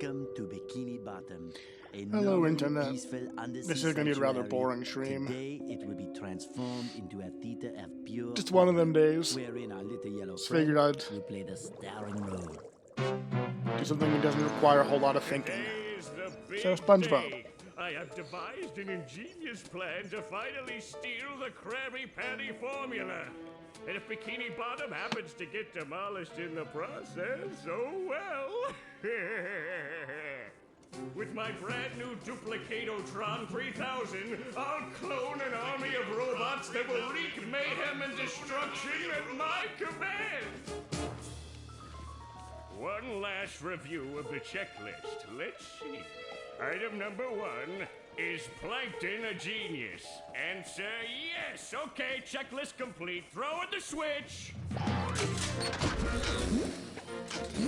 Welcome to Bikini Bottom. Hello, Internet. This is going to be a rather boring stream. Today it will be transformed into a theater of pure Just one of them horror, days. wherein our little yellow Just friend figured I'd will play the starring role. do something that doesn't require a whole lot of thinking. Today's the big So, SpongeBob. day. I have devised an ingenious plan to finally steal the Krabby Patty formula. And if Bikini Bottom happens to get demolished in the process, oh well. With my brand new Duplicatotron 3000, I'll clone an army of robots that will wreak mayhem and destruction at my command. One last review of the checklist. Let's see. Item number 1, is Plankton a genius? Answer yes. Okay, checklist complete. Throw in the switch.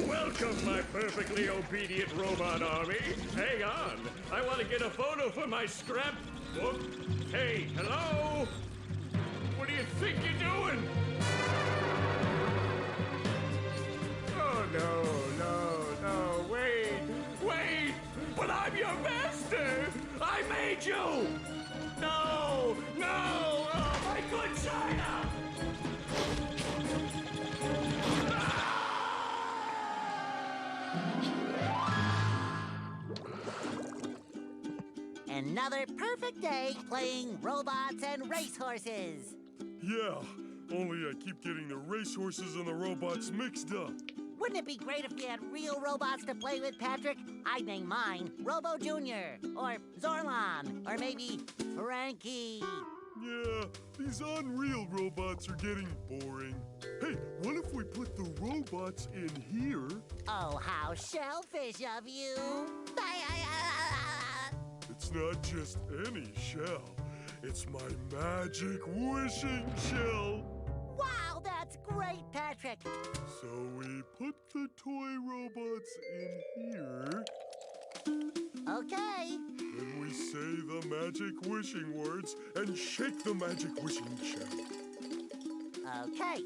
Welcome, my perfectly obedient robot army. Hang on. I want to get a photo for my scrapbook. Hey, hello? What do you think you're doing? Oh, no, wait! But I'm your master! I made you! No! Oh, my good China! Another perfect day playing robots and racehorses. Yeah, only I keep getting the racehorses and the robots mixed up. Wouldn't it be great if we had real robots to play with, Patrick? I'd name mine Robo Jr. or Zorlon or maybe Frankie. Yeah, these unreal robots are getting boring. Hey, what if we put the robots in here? Oh, how shellfish of you. It's not just any shell. It's my magic wishing shell. Wow, that's great, Patrick. So we put the toy robots in here. Okay. Then we say the magic wishing words and shake the magic wishing shell. Okay.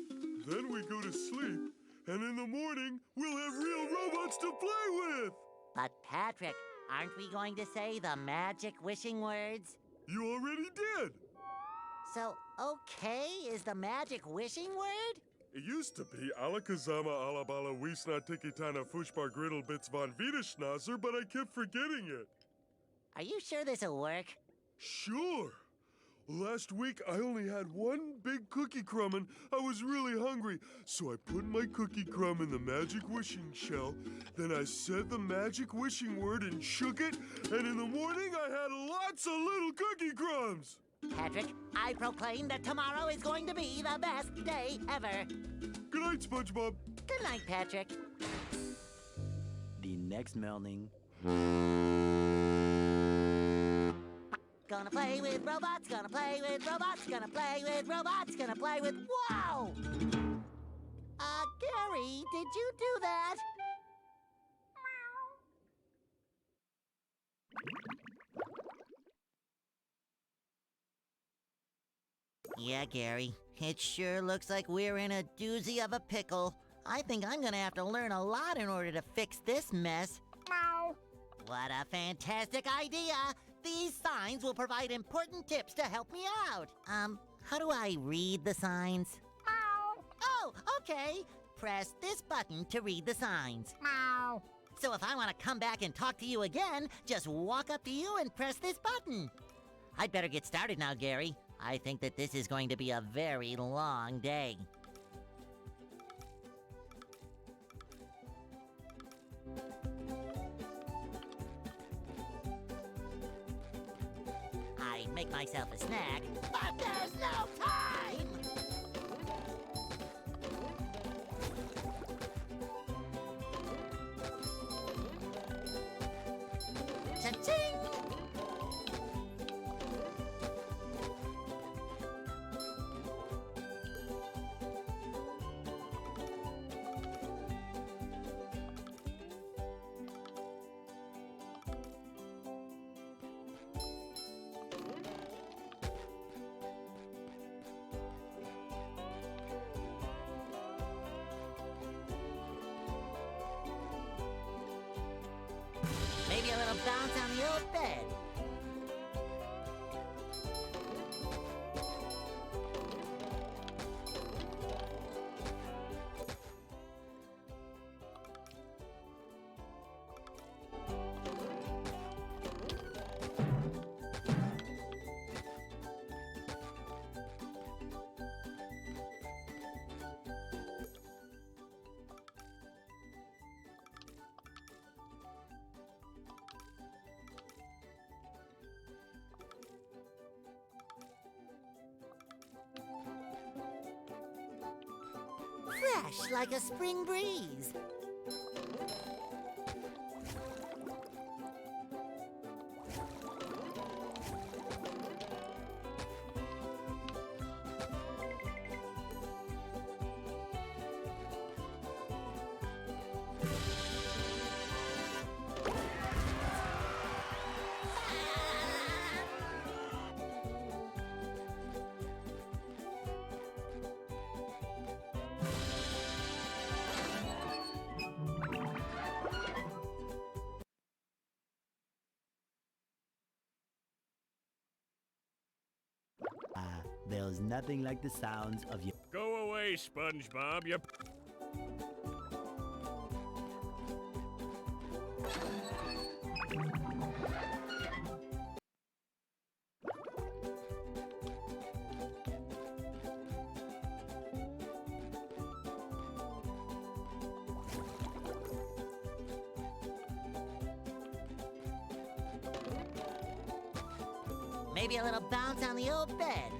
Then we go to sleep, and in the morning, we'll have real robots to play with! But, Patrick, aren't we going to say the magic wishing words? You already did! So, okay is the magic wishing word? It used to be Alakazama Alabala Wiesna Tikitana Fushbar Griddle Bits von Wiederschnauzer, but I kept forgetting it. Are you sure this'll work? Sure! Last week, I only had one big cookie crumb and I was really hungry. So I put my cookie crumb in the magic wishing shell. Then I said the magic wishing word and shook it. And in the morning, I had lots of little cookie crumbs. Patrick, I proclaim that tomorrow is going to be the best day ever. Good night, SpongeBob. Good night, Patrick. The next morning. Gonna play with robots, gonna play with robots, gonna play with robots, gonna play with... Wow! Gary, did you do that? Yeah, Gary, it sure looks like we're in a doozy of a pickle. I think I'm gonna have to learn a lot in order to fix this mess. What a fantastic idea! These signs will provide important tips to help me out. How do I read the signs? Oh, okay. Press this button to read the signs. So if I want to come back and talk to you again, just walk up to you and press this button. I'd better get started now, Gary. I think that this is going to be a very long day. I make myself a snack, but there's no time! Cha-ching! bounce on the old bed. Fresh like a spring breeze. There's nothing like the sounds of your... Go away, SpongeBob. You... Maybe a little bounce on the old bed.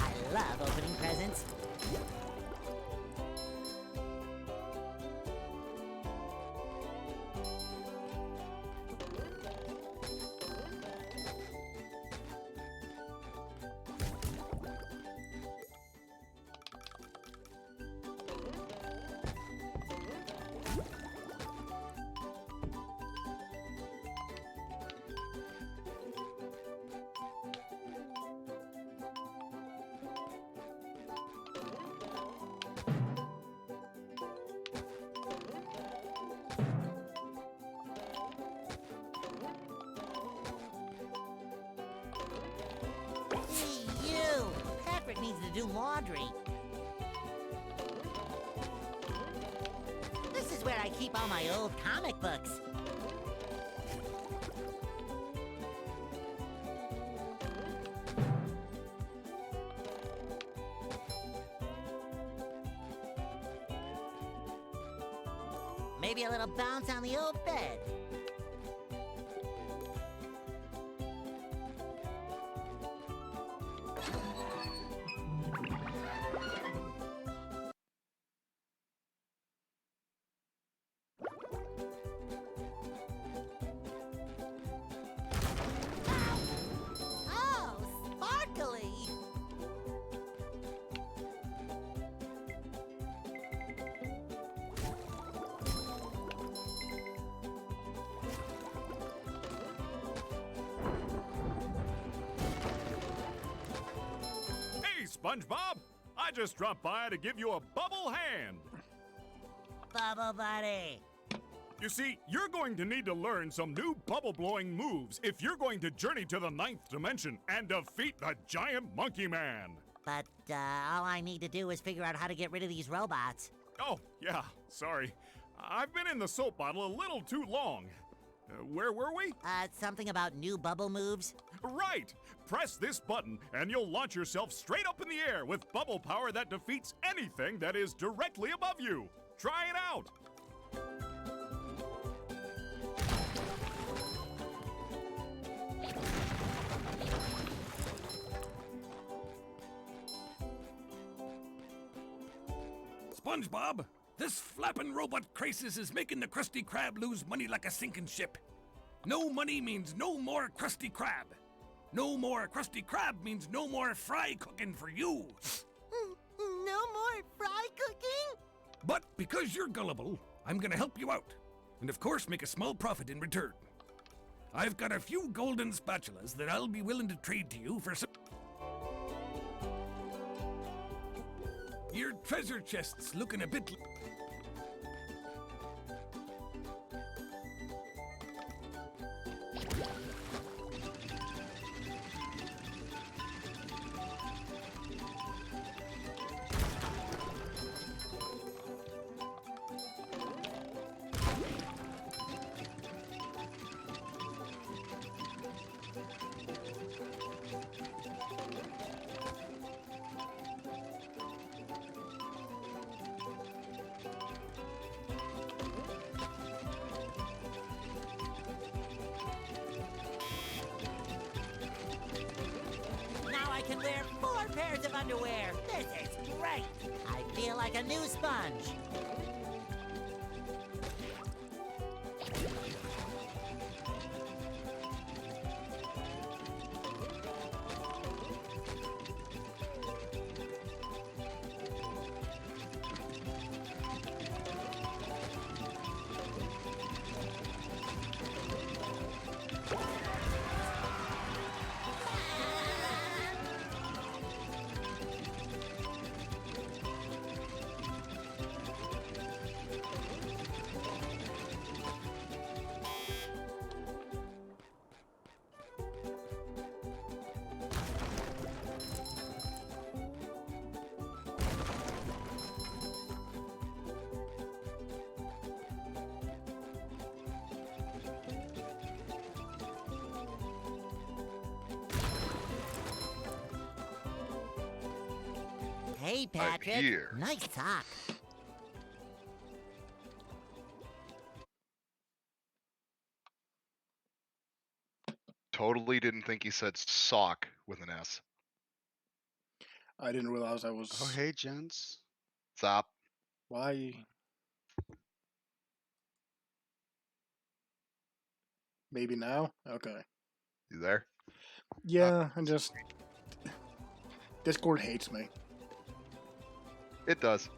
I love opening presents. Needs to do laundry. This is where I keep all my old comic books. Maybe a little bounce on the old bed. SpongeBob, I just dropped by to give you a bubble hand. Bubble buddy. You see, you're going to need to learn some new bubble-blowing moves if you're going to journey to the 9th dimension and defeat the giant monkey man. But all I need to do is figure out how to get rid of these robots. Oh, yeah, sorry. I've been in the soap bottle a little too long. Where were we? Something about new bubble moves? Right! Press this button and you'll launch yourself straight up in the air with bubble power that defeats anything that is directly above you. Try it out! SpongeBob, this flapping robot crisis is making the Krusty Krab lose money like a sinking ship. No money means no more Krusty Krab. No more Krusty Krab means no more fry cooking for you. No more fry cooking? But because you're gullible, I'm gonna help you out. And of course make a small profit in return. I've got a few golden spatulas that I'll be willing to trade to you for some... Your treasure chest's looking a bit... I can wear 4 pairs of underwear. This is great. I feel like a new sponge. Hey, Patrick. here. Nice sock. Totally didn't think he said sock with an S. I didn't realize I was. Oh, hey, gents. Stop. Why? Maybe now? Okay. You there? Yeah, I just. Discord hates me. It does.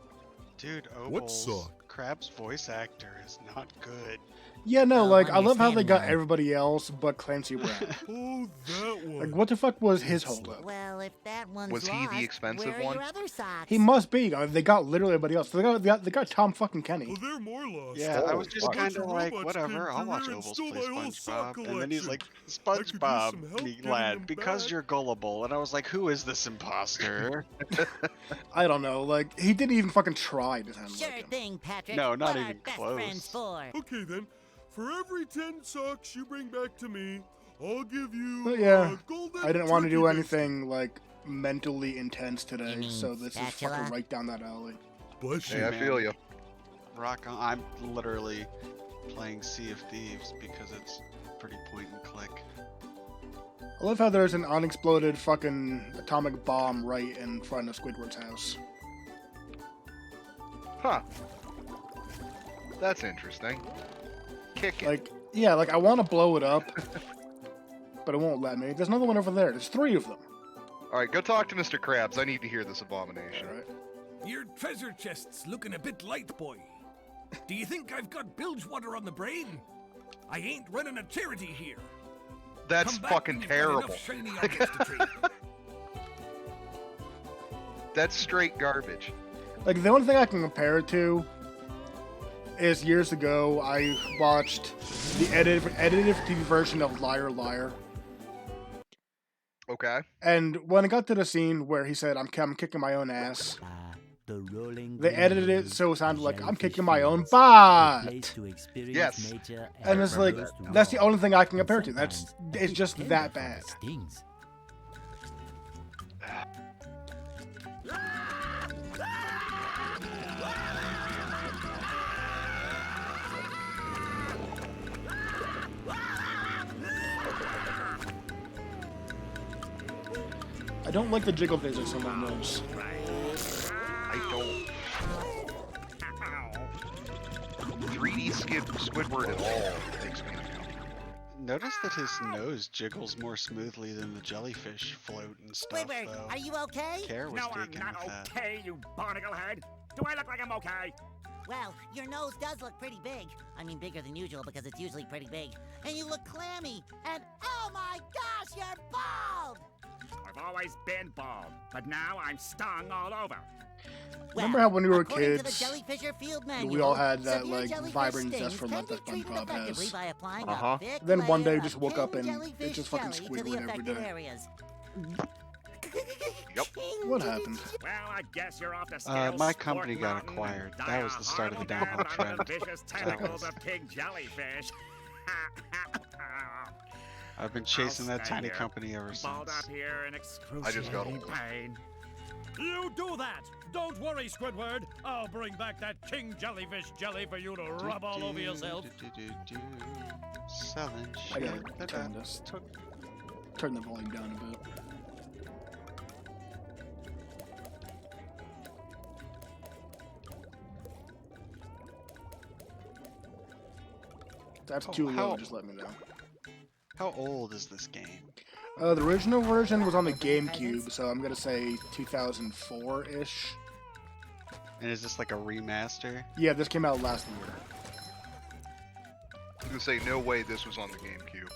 Dude, What Opal's suck? Crab's voice actor is not good. Yeah, no, Well, like, I love how they got understandable. everybody else but Clancy Brown. Oh, that one. Like, what the fuck was his holdup? Well, if that one's Was he the lost, expensive where are one? your other socks? He must be. They got literally everybody else. They got Tom fucking Kenny. Well, they're more lost. Yeah, I Oh, was just fuck. kind of Bunch of like, robots whatever, came I'll through watch here and Opals stole play my old sock SpongeBob. And then he's like, collection. I could use some SpongeBob, help me getting lad, them because back." you're gullible. And I was like, who is this imposter? I don't know. Like, he didn't even fucking try to sound Sure like him. thing, Patrick. No, not what even are best close. friends for? Okay, then. For every 10 socks you bring back to me, I'll give you But yeah, a golden I didn't want to do turkey anything, like, mentally intense today, You mean so this is spatula? fucking right down that alley. Bless you. Hey, I feel you. Rock on. I'm literally playing Sea of Thieves because it's pretty point and click. I love how there's an unexploded fucking atomic bomb right in front of Squidward's house. Huh. That's interesting. Kick it. Like, yeah, like, I want to blow it up, but it won't let me. There's another one over there. There's 3 of them. Alright, go talk to Mr. Krabs. I need to hear this abomination. Alright. Your treasure chest's looking a bit light, boy. Do you think I've got bilge water on the brain? I ain't running a charity here. That's Come back fucking when you've got terrible. enough shiny objects to trade. That's straight garbage. Like, the only thing I can compare it to is years ago I watched the edited TV version of Liar Liar. Okay. And when it got to the scene where he said, I'm kicking my own ass, The rolling they edited it green so it hills, sounded the like I'm jellyfish kicking my own fields, a butt. place to experience Yes. nature And it's like, close to that's the God. only thing I can And compare to. It's sometimes just it that can bad. stings. I don't like the jiggle physics on my nose. I don't. 3D Squidward at all makes me uncomfortable. Notice that his nose jiggles more smoothly than the jellyfish float and stuff, Squidward, though. are you okay? Care was No, I'm taken not with that. okay, you barnacle head. Do I look like I'm okay? Well, your nose does look pretty big. I mean, bigger than usual because it's usually pretty big. And you look clammy. And oh my gosh, you're bald! I've always been bald, but now I'm stung all over. Remember how when we were according kids, to the Jellyfisher Field we Manual, all had that, severe like, jellyfish vibrant stings zest for can life be that treated SpongeBob effectively has. by applying Uh-huh. a thick Then one day layer you just of woke up king and it's jellyfish just fucking jelly to the Squidward every affected day. areas. Yep. What happened? Well, I guess you're off to scale My Sport company got Mountain acquired. and die That a was the start of the horrible downhill death under trend. the vicious That tentacles was. of king jellyfish. I've been chasing that stay tiny here, company ever balled since. up here in I just got excruciating old. pain. You do that! Don't worry, Squidward. I'll bring back that king jellyfish jelly for you to rub all over yourself. Selling I shit. gotta turn this. Turn the volume down a bit. If that's too low, just let me know. How old is this game? The original version was on the GameCube, so I'm gonna say 2004-ish. And is this like a remaster? Yeah, this came out last year. I was gonna say, no way this was on the GameCube.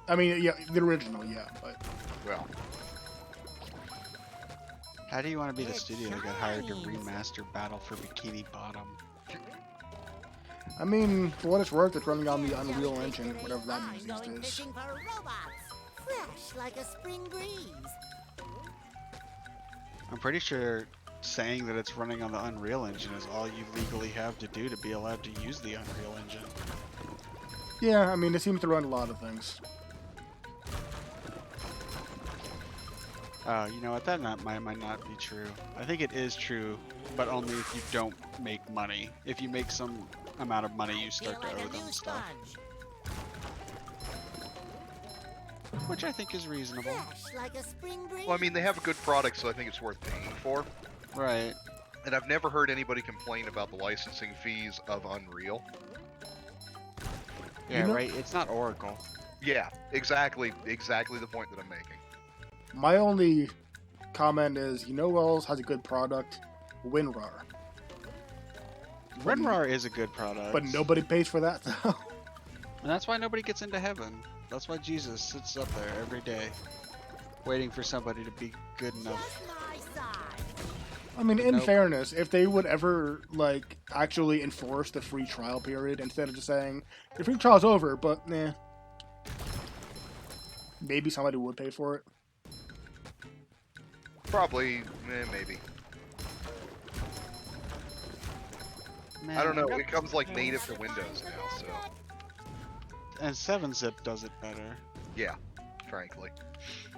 I mean, yeah, the original, yeah, but Well, How do you want to be the It studio that got hired to shines. remaster Battle for Bikini Bottom? I mean, for what it's worth, it's running on the Unreal Engine, whatever that means I'm these going days. fishing for robots, fresh like a spring breeze. I'm pretty sure saying that it's running on the Unreal Engine is all you legally have to do to be allowed to use the Unreal Engine. Yeah, I mean, it seems to run a lot of things. You know what? That might not be true. I think it is true, but only if you don't make money. If you make some amount of money, you Feel start to like owe a them new stuff, sponge, which I think is reasonable. fresh like a spring breeze. well, I mean, they have a good product, so I think it's worth paying for. Right. And I've never heard anybody complain about the licensing fees of Unreal. Yeah, know- right. It's not Oracle. Yeah, exactly the point that I'm making. My only comment is, you know who else has a good product? WinRAR. WinRAR is a good product, But nobody pays for that, though. and that's why nobody gets into heaven. That's why Jesus sits up there every day, waiting for somebody to be good enough. Just my size. I mean, in Nope. fairness, if they would ever, like, actually enforce the free trial period instead of just saying, the free trial's over, but, nah. Maybe somebody would pay for it. Probably, maybe. Man, I don't know. It comes like native to Windows now, so And 7-zip does it better. yeah, frankly.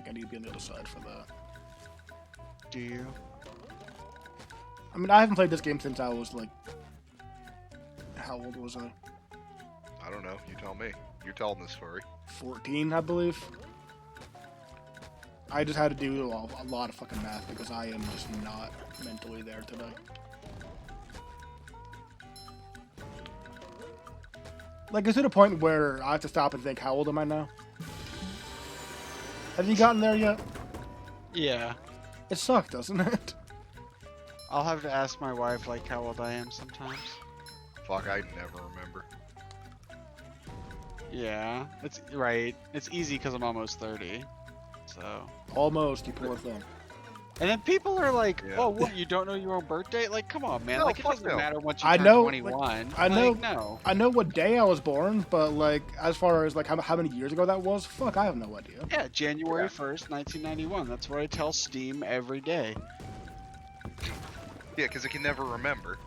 I need to be on the other side for that. Do you? I mean, I haven't played this game since I was, like... How old was I? I don't know. You tell me. You're telling this story. 14, I believe. I just had to do a lot of fucking math because I am just not mentally there today. Like, it's to the point where I have to stop and think, how old am I now? Have you gotten there yet? Yeah. It sucked, doesn't it? I'll have to ask my wife, like, how old I am sometimes. Fuck, I never remember. Yeah, it's right. It's easy because I'm almost 30. So, Almost, you poor thing. And then people are like, Yeah. "Oh, what? You don't know your own birthday? Like, come on, man! No, Like, it fuck doesn't no. matter once you I turn know, 21. I know, Like, no. I know what day I was born, but like as far as like how many years ago that was, fuck, I have no idea. Yeah, January 1st, 1991. That's what I tell Steam every day. Yeah, because it can never remember.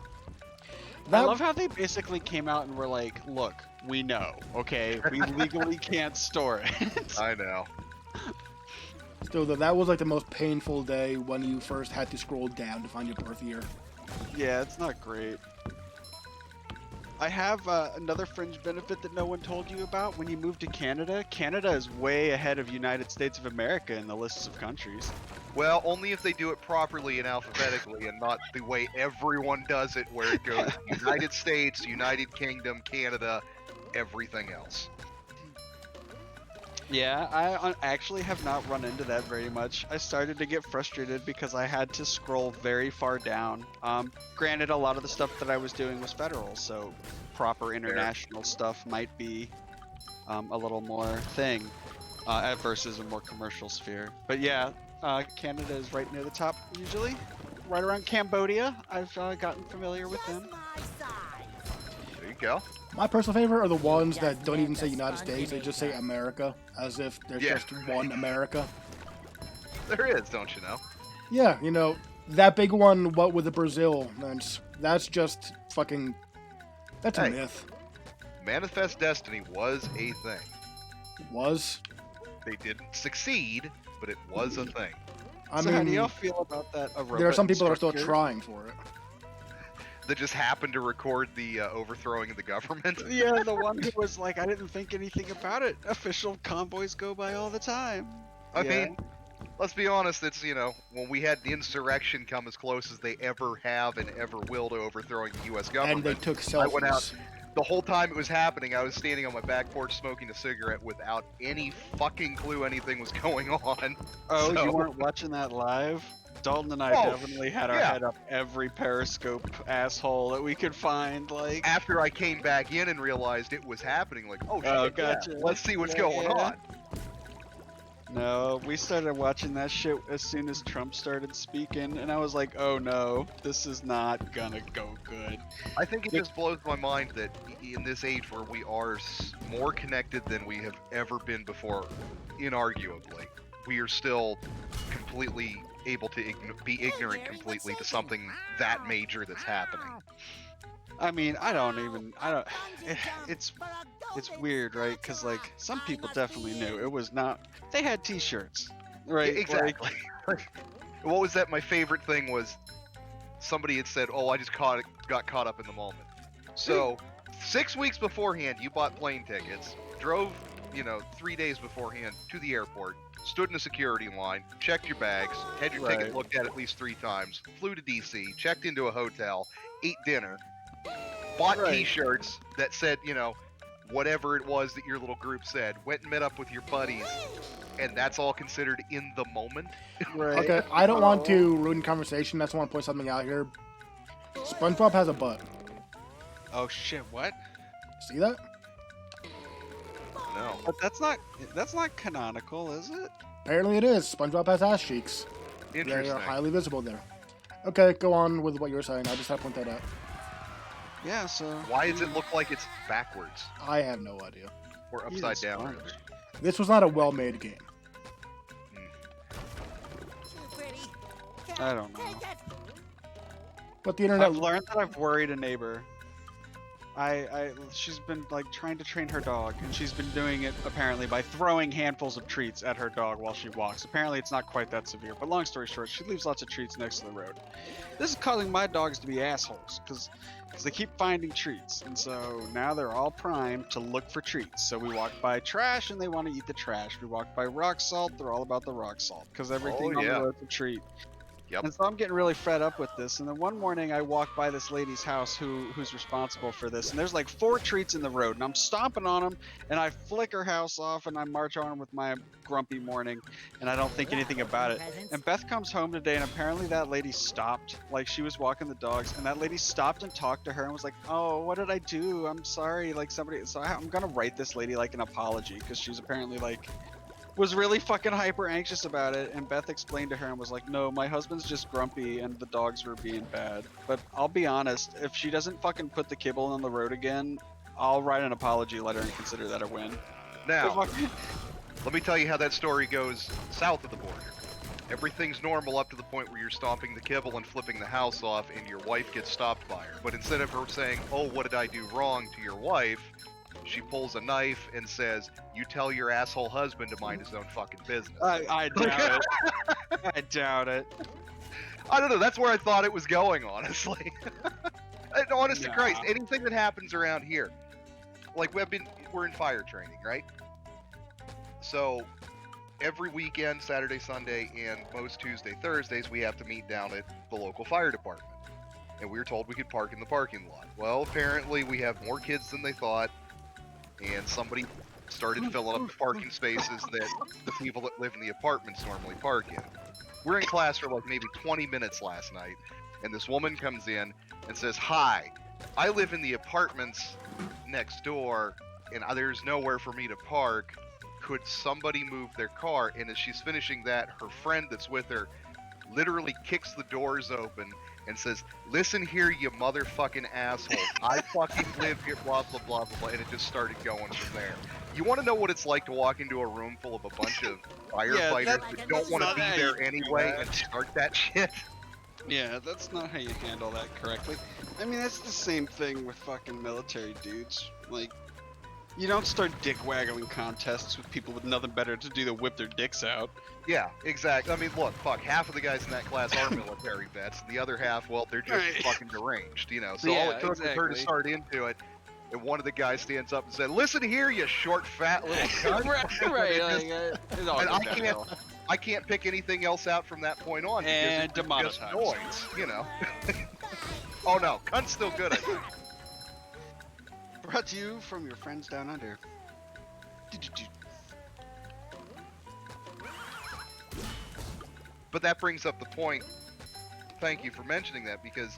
I love how they basically came out and were like, "Look, we know, okay? We legally can't store it." I know. Still, though, that was like the most painful day when you first had to scroll down to find your birth year. Yeah, it's not great. I have another fringe benefit that no one told you about. When you move to Canada, Canada is way ahead of United States of America in the lists of countries. Well, only if they do it properly and alphabetically, and not the way everyone does it, where it goes United States, United Kingdom, Canada, everything else. Yeah, I actually have not run into that very much. I started to get frustrated because I had to scroll very far down. Granted, a lot of the stuff that I was doing was federal, so proper international stuff might be a little more thing versus a more commercial sphere. But yeah, Canada is right near the top usually. Right around Cambodia, I've gotten familiar with them. There you go. My personal favorite are the ones that don't even say United States; they just say America, as if there's Yeah. just one America. There is, don't you know? Yeah, you know that big one. What with the Brazil? That's just fucking. That's a Hey. myth. Manifest Destiny was a thing. Was. They didn't succeed, but it was a thing. I So mean, how do y'all feel about that? there are some people that are still instructor? trying for it. That just happened to record the overthrowing of the government. Yeah, the one who was like, I didn't think anything about it. Official convoys go by all the time. I Yeah. mean, let's be honest, it's, when we had the insurrection come as close as they ever have and ever will to overthrowing the U.S. And government. they took selfies. I went out. The whole time it was happening, I was standing on my back porch smoking a cigarette without any fucking clue anything was going on. Oh, So- you weren't watching that live? Dalton and I Oh, definitely had our yeah. head up every Periscope asshole that we could find. Like, After I came back in and realized it was happening, like, oh shit, Oh, yeah, gotcha. let's see what's Yeah, going yeah. on. no, we started watching that shit as soon as Trump started speaking, and I was like, oh no, this is not gonna go good. I think it just blows my mind that in this age where we are more connected than we have ever been before, inarguably, we are still completely able to be ignorant completely to something that major that's happening. I mean, it's weird, right? Because like some people definitely knew it was not. They had T-shirts, right? Yeah, exactly. What was that? My favorite thing was somebody had said, "Oh, I just got caught up in the moment." So 6 weeks beforehand, you bought plane tickets, drove, 3 days beforehand to the airport, stood in a security line, checked your bags, had your ticket Right. looked at least 3 times, flew to DC, checked into a hotel, ate dinner, bought Right. T-shirts that said, whatever it was that your little group said, went and met up with your buddies, and that's all considered in the moment. Right. Okay, I don't want to ruin conversation. I just want to point something out here. SpongeBob has a butt. Oh shit! What? See that? No. But that's not canonical, is it? Apparently it is. SpongeBob has ass cheeks. They Interesting. are highly visible there. Okay, go on with what you were saying. I just had to point that out. Yeah. So Why does it look like it's backwards I have no idea. or He's upside a down? sponge. rather? This was not a well-made game. I don't know. But the internet. I've learned that I've worried a neighbor. She's been like trying to train her dog, and she's been doing it apparently by throwing handfuls of treats at her dog while she walks. Apparently, it's not quite that severe, but long story short, she leaves lots of treats next to the road. This is causing my dogs to be assholes because they keep finding treats, and so now they're all primed to look for treats. So we walk by trash, and they want to eat the trash. We walk by rock salt, they're all about the rock salt because everything on yeah. the road's a treat. Yep. And so I'm getting really fed up with this. And then one morning I walk by this lady's house who's responsible for this. And there's like 4 treats in the road. And I'm stomping on them. And I flick her house off and I march on with my grumpy morning. And I don't think anything about it. And Beth comes home today and apparently that lady stopped. Like she was walking the dogs. And that lady stopped and talked to her and was like, oh, what did I do? I'm sorry. Like somebody. So I'm going to write this lady like an apology. Because she's apparently like was really fucking hyper anxious about it, and Beth explained to her and was like, no, my husband's just grumpy and the dogs were being bad. But I'll be honest, if she doesn't fucking put the kibble on the road again, I'll write an apology letter and consider that a win. Now, let me tell you how that story goes south of the border. Everything's normal up to the point where you're stomping the kibble and flipping the house off and your wife gets stopped by her. But instead of her saying, oh, what did I do wrong to your wife, she pulls a knife and says, you tell your asshole husband to mind his own fucking business. I doubt it. I doubt it. I don't know, that's where I thought it was going, honestly. Honest to Christ, anything that happens around here, like we're in fire training, right? So every weekend, Saturday, Sunday, and most Tuesday, Thursdays, we have to meet down at the local fire department. And we were told we could park in the parking lot. Well, apparently we have more kids than they thought, and somebody started filling up the parking spaces that the people that live in the apartments normally park in. We're in class for like maybe 20 minutes last night, and this woman comes in and says, hi, I live in the apartments next door, and there's nowhere for me to park. Could somebody move their car? And as she's finishing that, her friend that's with her literally kicks the doors open and says, listen here, you motherfucking asshole. I fucking live here, blah, blah, blah, blah, blah. And it just started going from there. You want to know what it's like to walk into a room full of a bunch of firefighters that don't want to be there anyway and start that shit? Yeah, that's not how you handle that correctly. I mean, that's the same thing with fucking military dudes. Like, you don't start dick waggling contests with people with nothing better to do than whip their dicks out. Yeah, exactly. I mean, look, fuck, half of the guys in that class are military vets, and the other half, well, they're just fucking deranged, you know? So all it took was her to start into it, and one of the guys stands up and said, listen here, you short, fat little cunt. I can't pick anything else out from that point on, and because it's just noise, you know? Oh no, cunt's still good, I think. Brought to you from your friends down under. But that brings up the point. Thank you for mentioning that, because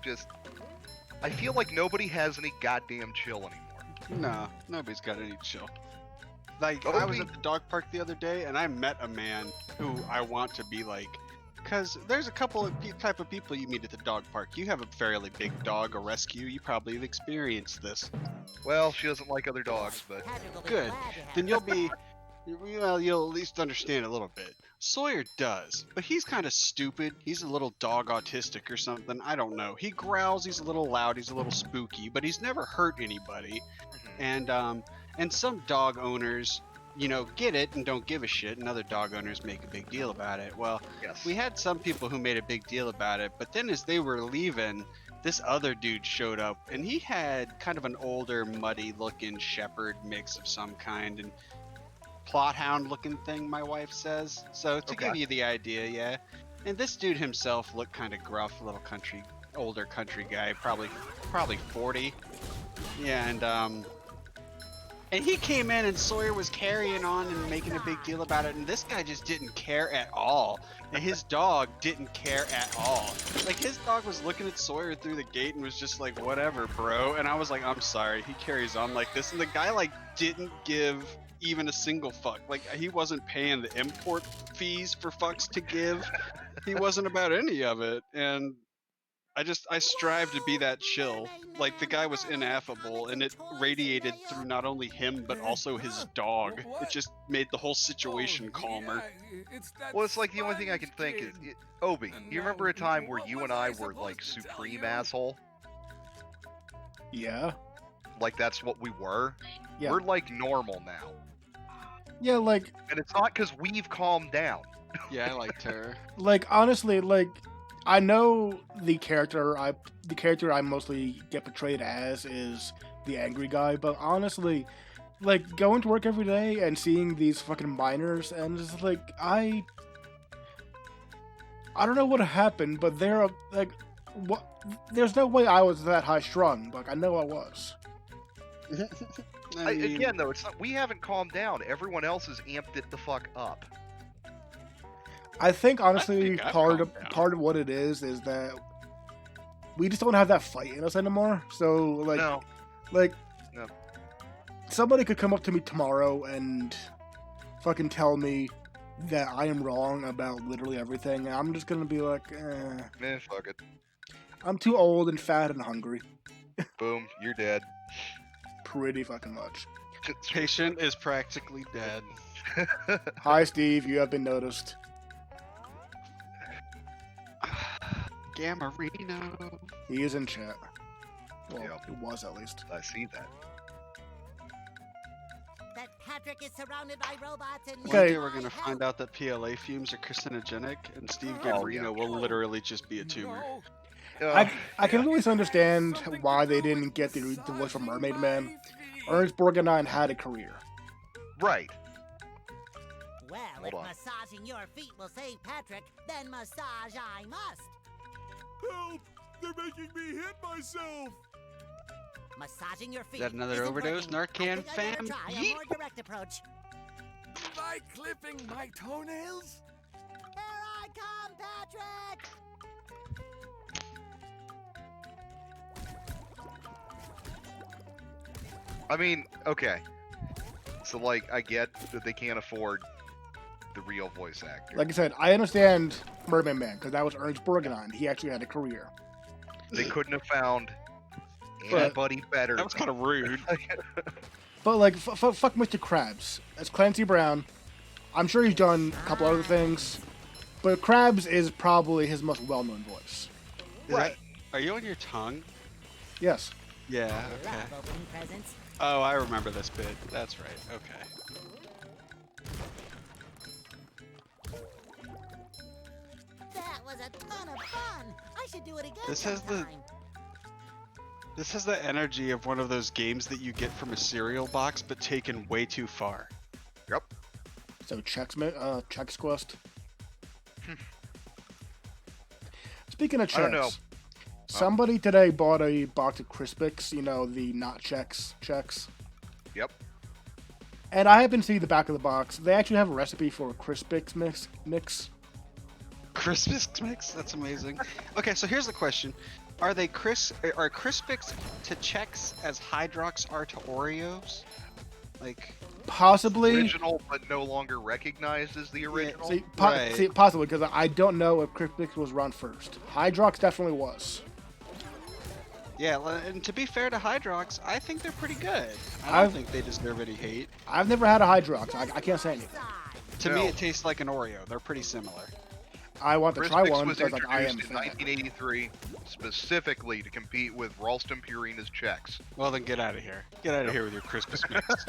I feel like nobody has any goddamn chill anymore. No, nobody's got any chill. Like, I was at the dog park the other day, and I met a man who I want to be like. Because there's a couple of type of people you meet at the dog park. You have a fairly big dog, a rescue. You probably have experienced this. Well, she doesn't like other dogs, but... Good. Then you'll at least understand a little bit. Sawyer does, but he's kind of stupid. He's a little dog autistic or something. I don't know. He growls, he's a little loud, he's a little spooky, but he's never hurt anybody. And some dog owners, get it and don't give a shit, and other dog owners make a big deal about it. Well, we had some people who made a big deal about it, but then as they were leaving, this other dude showed up, and he had kind of an older, muddy-looking shepherd mix of some kind, and plot hound looking thing, my wife says. So to give you the idea, yeah. And this dude himself looked kind of gruff, older country guy, probably 40. Yeah, and he came in and Sawyer was carrying on and making a big deal about it, and this guy just didn't care at all. And his dog didn't care at all. Like, his dog was looking at Sawyer through the gate and was just like, whatever, bro. And I was like, I'm sorry, he carries on like this. And the guy, didn't give even a single fuck. Like, he wasn't paying the import fees for fucks to give. He wasn't about any of it. And I strive to be that chill. Like, the guy was ineffable, and it radiated through not only him, but also his dog. It just made the whole situation calmer. Well, it's like the only thing I can think is, Obi, you remember a time where you and I were, supreme asshole? Yeah. Like, that's what we were? Yeah. We're, normal now. Yeah, And it's not because we've calmed down. Yeah, I liked her. Honestly, I know the character I mostly get portrayed as is the angry guy, but honestly, going to work every day and seeing these fucking miners, and it's I don't know what happened, but they're what? There's no way I was that high strung. I know I was. Again, though, it's not. We haven't calmed down. Everyone else has amped it the fuck up. I think honestly, part of what it is that we just don't have that fight in us anymore. So no. Somebody could come up to me tomorrow and fucking tell me, that I am wrong about literally everything, and I'm just gonna be like, Fuck it. I'm too old and fat and hungry. Boom, you're dead. Pretty fucking much. Patient is practically dead. Hi, Steve. You have been noticed. Gammarino. He is in chat. Well, Yep. it was at least. I see that. That Patrick is surrounded by robots and One Okay. day we're gonna find out that PLA fumes are carcinogenic, and Steve Oh, Gammarino yeah. will literally just be a tumor. I can always understand why they didn't get the voice from Mermaid Man. Ernst Borgnine had a career. Right. Well, Hold if on. massaging your feet will save Patrick, then massage I must. Help! They're making me hit myself! Massaging your feet. that another isn't overdose? working. Narcan I think I better fam? try a Yeet. more direct approach. By clipping my toenails? Here I come, Patrick! I mean, okay. So, like, I get that they can't afford the real voice actor. Like I said, I understand Mermaid Man because that was Ernst Borgnine. He actually had a career. They couldn't have found But- anybody better. That was kind of rude. But like, fuck Mr. Krabs. That's Clancy Brown. I'm sure he's done a couple other things, but Krabs is probably his most well-known voice. Is that, are you on your tongue? Yes. Yeah, I okay. love opening presents. Oh, I remember this bit. That's right. Okay. That was a ton of fun. I should do it again This has the- sometime. This has the energy of one of those games that you get from a cereal box, but taken way too far. Yep. So Chex Quest. Speaking of I don't know. Chex, somebody today bought a box of Crispix. You know, the not Chex. Yep. And I happen to see the back of the box. They actually have a recipe for a Crispix mix. Crispix mix? That's amazing. Okay, so here's the question. Are Crispix to Chex as Hydrox are to Oreos? Like, Possibly. Original, but no longer recognized as the original. See, possibly, because I don't know if Crispix was run first. Hydrox definitely was. yeah, and to be fair to Hydrox, I think they're pretty good. I don't think they deserve any hate. I've never had a Hydrox. I can't say anything. To No. me, it tastes like an Oreo. They're pretty similar. I want to try Crispix one was because like I am introduced in fat. 1983 specifically to compete with Ralston Purina's Chex. Well, then get out of here. Get out of here with your Crispix mix.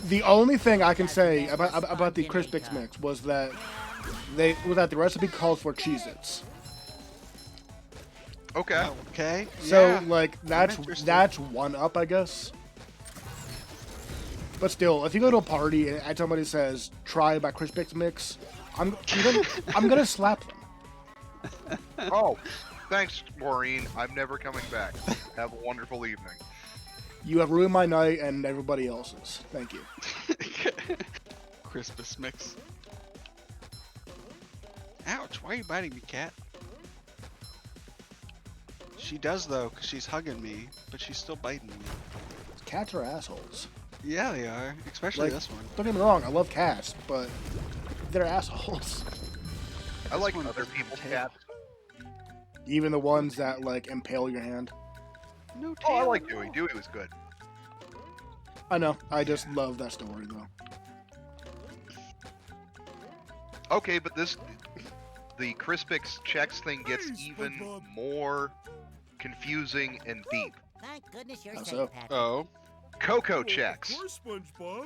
The only thing I can say about the Crispix mix was that the recipe called for Cheez-Its. Okay. Okay. So yeah. like interested. that's one up, I guess. But still, if you go to a party and somebody says try my Crispix mix, I'm gonna slap them. Oh, thanks, Maureen. I'm never coming back. Have a wonderful evening. You have ruined my night and everybody else's. Thank you. Crispus mix. Ouch, why are you biting me, cat? She does, though, because she's hugging me, but she's still biting me. Cats are assholes. Yeah, they are. Especially Like, this one. Don't get me wrong, I love cats, but they're assholes. I like one other doesn't people's tail. cats. Even the ones that like impale your hand. No Oh, I tail like at Dewey. all. Dewey was good. I know. I just love that story though. Okay, but the Crispix Chex thing gets Hey, even SpongeBob. more confusing and deep. Thank goodness you're How safe, so? Patrick. Oh. Cocoa Of Chex course, SpongeBob. Why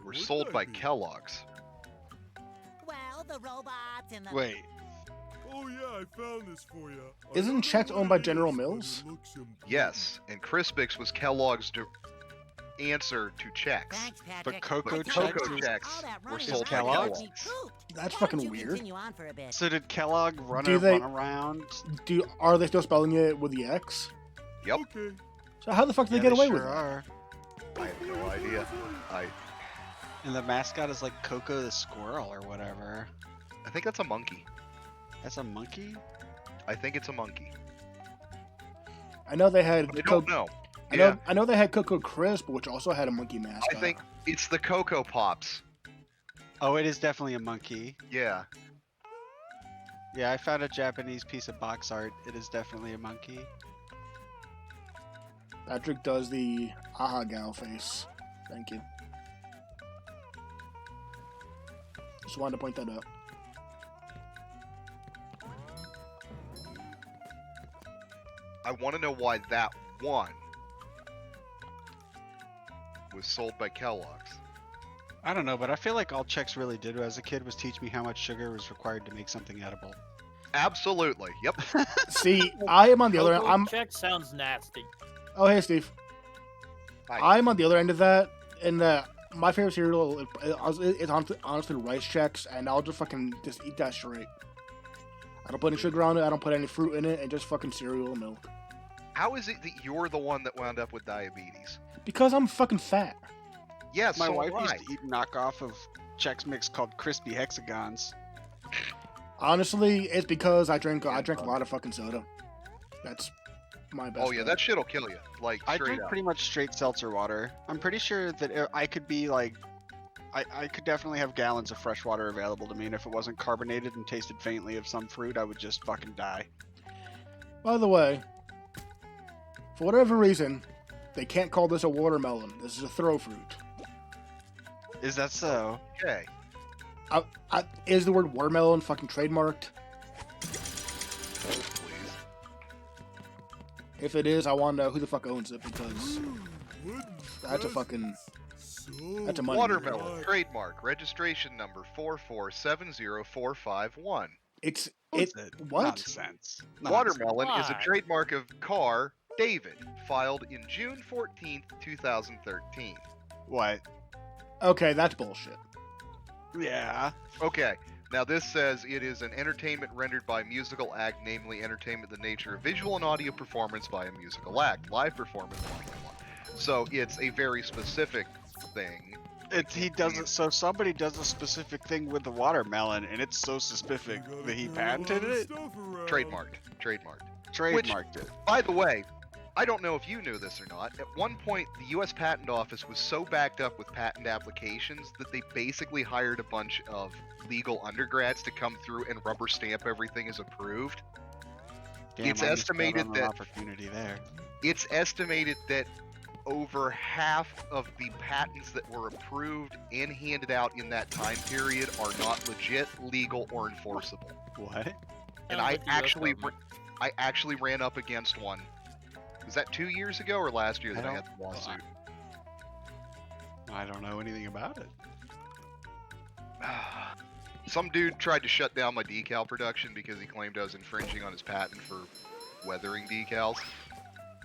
were wouldn't sold I by be? Kellogg's. Well, the robots and the... Wait. Oh yeah, I found this for you. Isn't Chex owned by General Mills? Yes, and Crispix was Kellogg's answer to Chex. Thanks, But Patrick. Cocoa But Chex Cocoa is... Chex All that were running sold by around Kellogg's? made me Kellogg's. poop. That's Why fucking don't you weird. continue on for a bit? So did Kellogg run Do they- around? Are they still spelling it with the X? Yep, Okay. So how the fuck did Yeah, they get away sure with it? are. I have no idea. And the mascot is like Coco the squirrel or whatever. I think that's a monkey. That's a monkey? I think it's a monkey. I know they had I don't know. I know they had Cocoa Crisp, which also had a monkey mascot. I think it's the Cocoa Pops. Oh, it is definitely a monkey. Yeah. Yeah, I found a Japanese piece of box art. It is definitely a monkey. Patrick does the aha gal face. Thank you. Just wanted to point that out. I want to know why that one was sold by Kellogg's. I don't know, but I feel like all Chex really did as a kid was teach me how much sugar was required to make something edible. Absolutely. Yep. See, I am on the other end. Cocoa Check sounds nasty. Oh, hey, Steve. Hi. I'm on the other end of that, in that my favorite cereal is honestly Rice Chex, and I'll just fucking just eat that straight. I don't put any sugar on it, I don't put any fruit in it, and just fucking cereal and milk. How is it that you're the one that wound up with diabetes? Because I'm fucking fat. Yes, My so wife am used I. to eat a knockoff of Chex Mix called Crispy Hexagons. Honestly, it's because I drink a lot of fucking soda. That's my best. Oh yeah, bet. that shit'll kill you. Like I straight drink up. pretty much straight seltzer water. I'm pretty sure that I could be like, I could definitely have gallons of fresh water available to me, and if it wasn't carbonated and tasted faintly of some fruit, I would just fucking die. By the way, for whatever reason, they can't call this a watermelon. This is a throw fruit. Is that so? Okay. Is the word watermelon fucking trademarked? Please. If it is, I want to know who the fuck owns it, because that's a fucking... That's a money Watermelon trademark registration number 4470451. It's What? Nonsense. Watermelon is a Why? trademark of Carr David, filed in June 14th, 2013. What? Okay, that's bullshit. Yeah. Okay, now this says it is an entertainment rendered by a musical act, namely entertainment the nature of visual and audio performance by a musical act, live performance, blah, blah, blah. So it's a very specific thing. He does it, so somebody does a specific thing with the watermelon, and it's so specific that he patented it? Trademarked. Trademarked it. By the way, I don't know if you knew this or not. At one point, the U.S. Patent Office was so backed up with patent applications that they basically hired a bunch of legal undergrads to come through and rubber stamp everything as approved. Damn, It's I missed out estimated on an that- opportunity there. It's estimated that over half of the patents that were approved and handed out in that time period are not legit, legal, or enforceable. What? And Sounds I like the US actually, government. I actually ran up against one. Was that 2 years ago or last year that I had the lawsuit? I don't know anything about it. Some dude tried to shut down my decal production because he claimed I was infringing on his patent for weathering decals,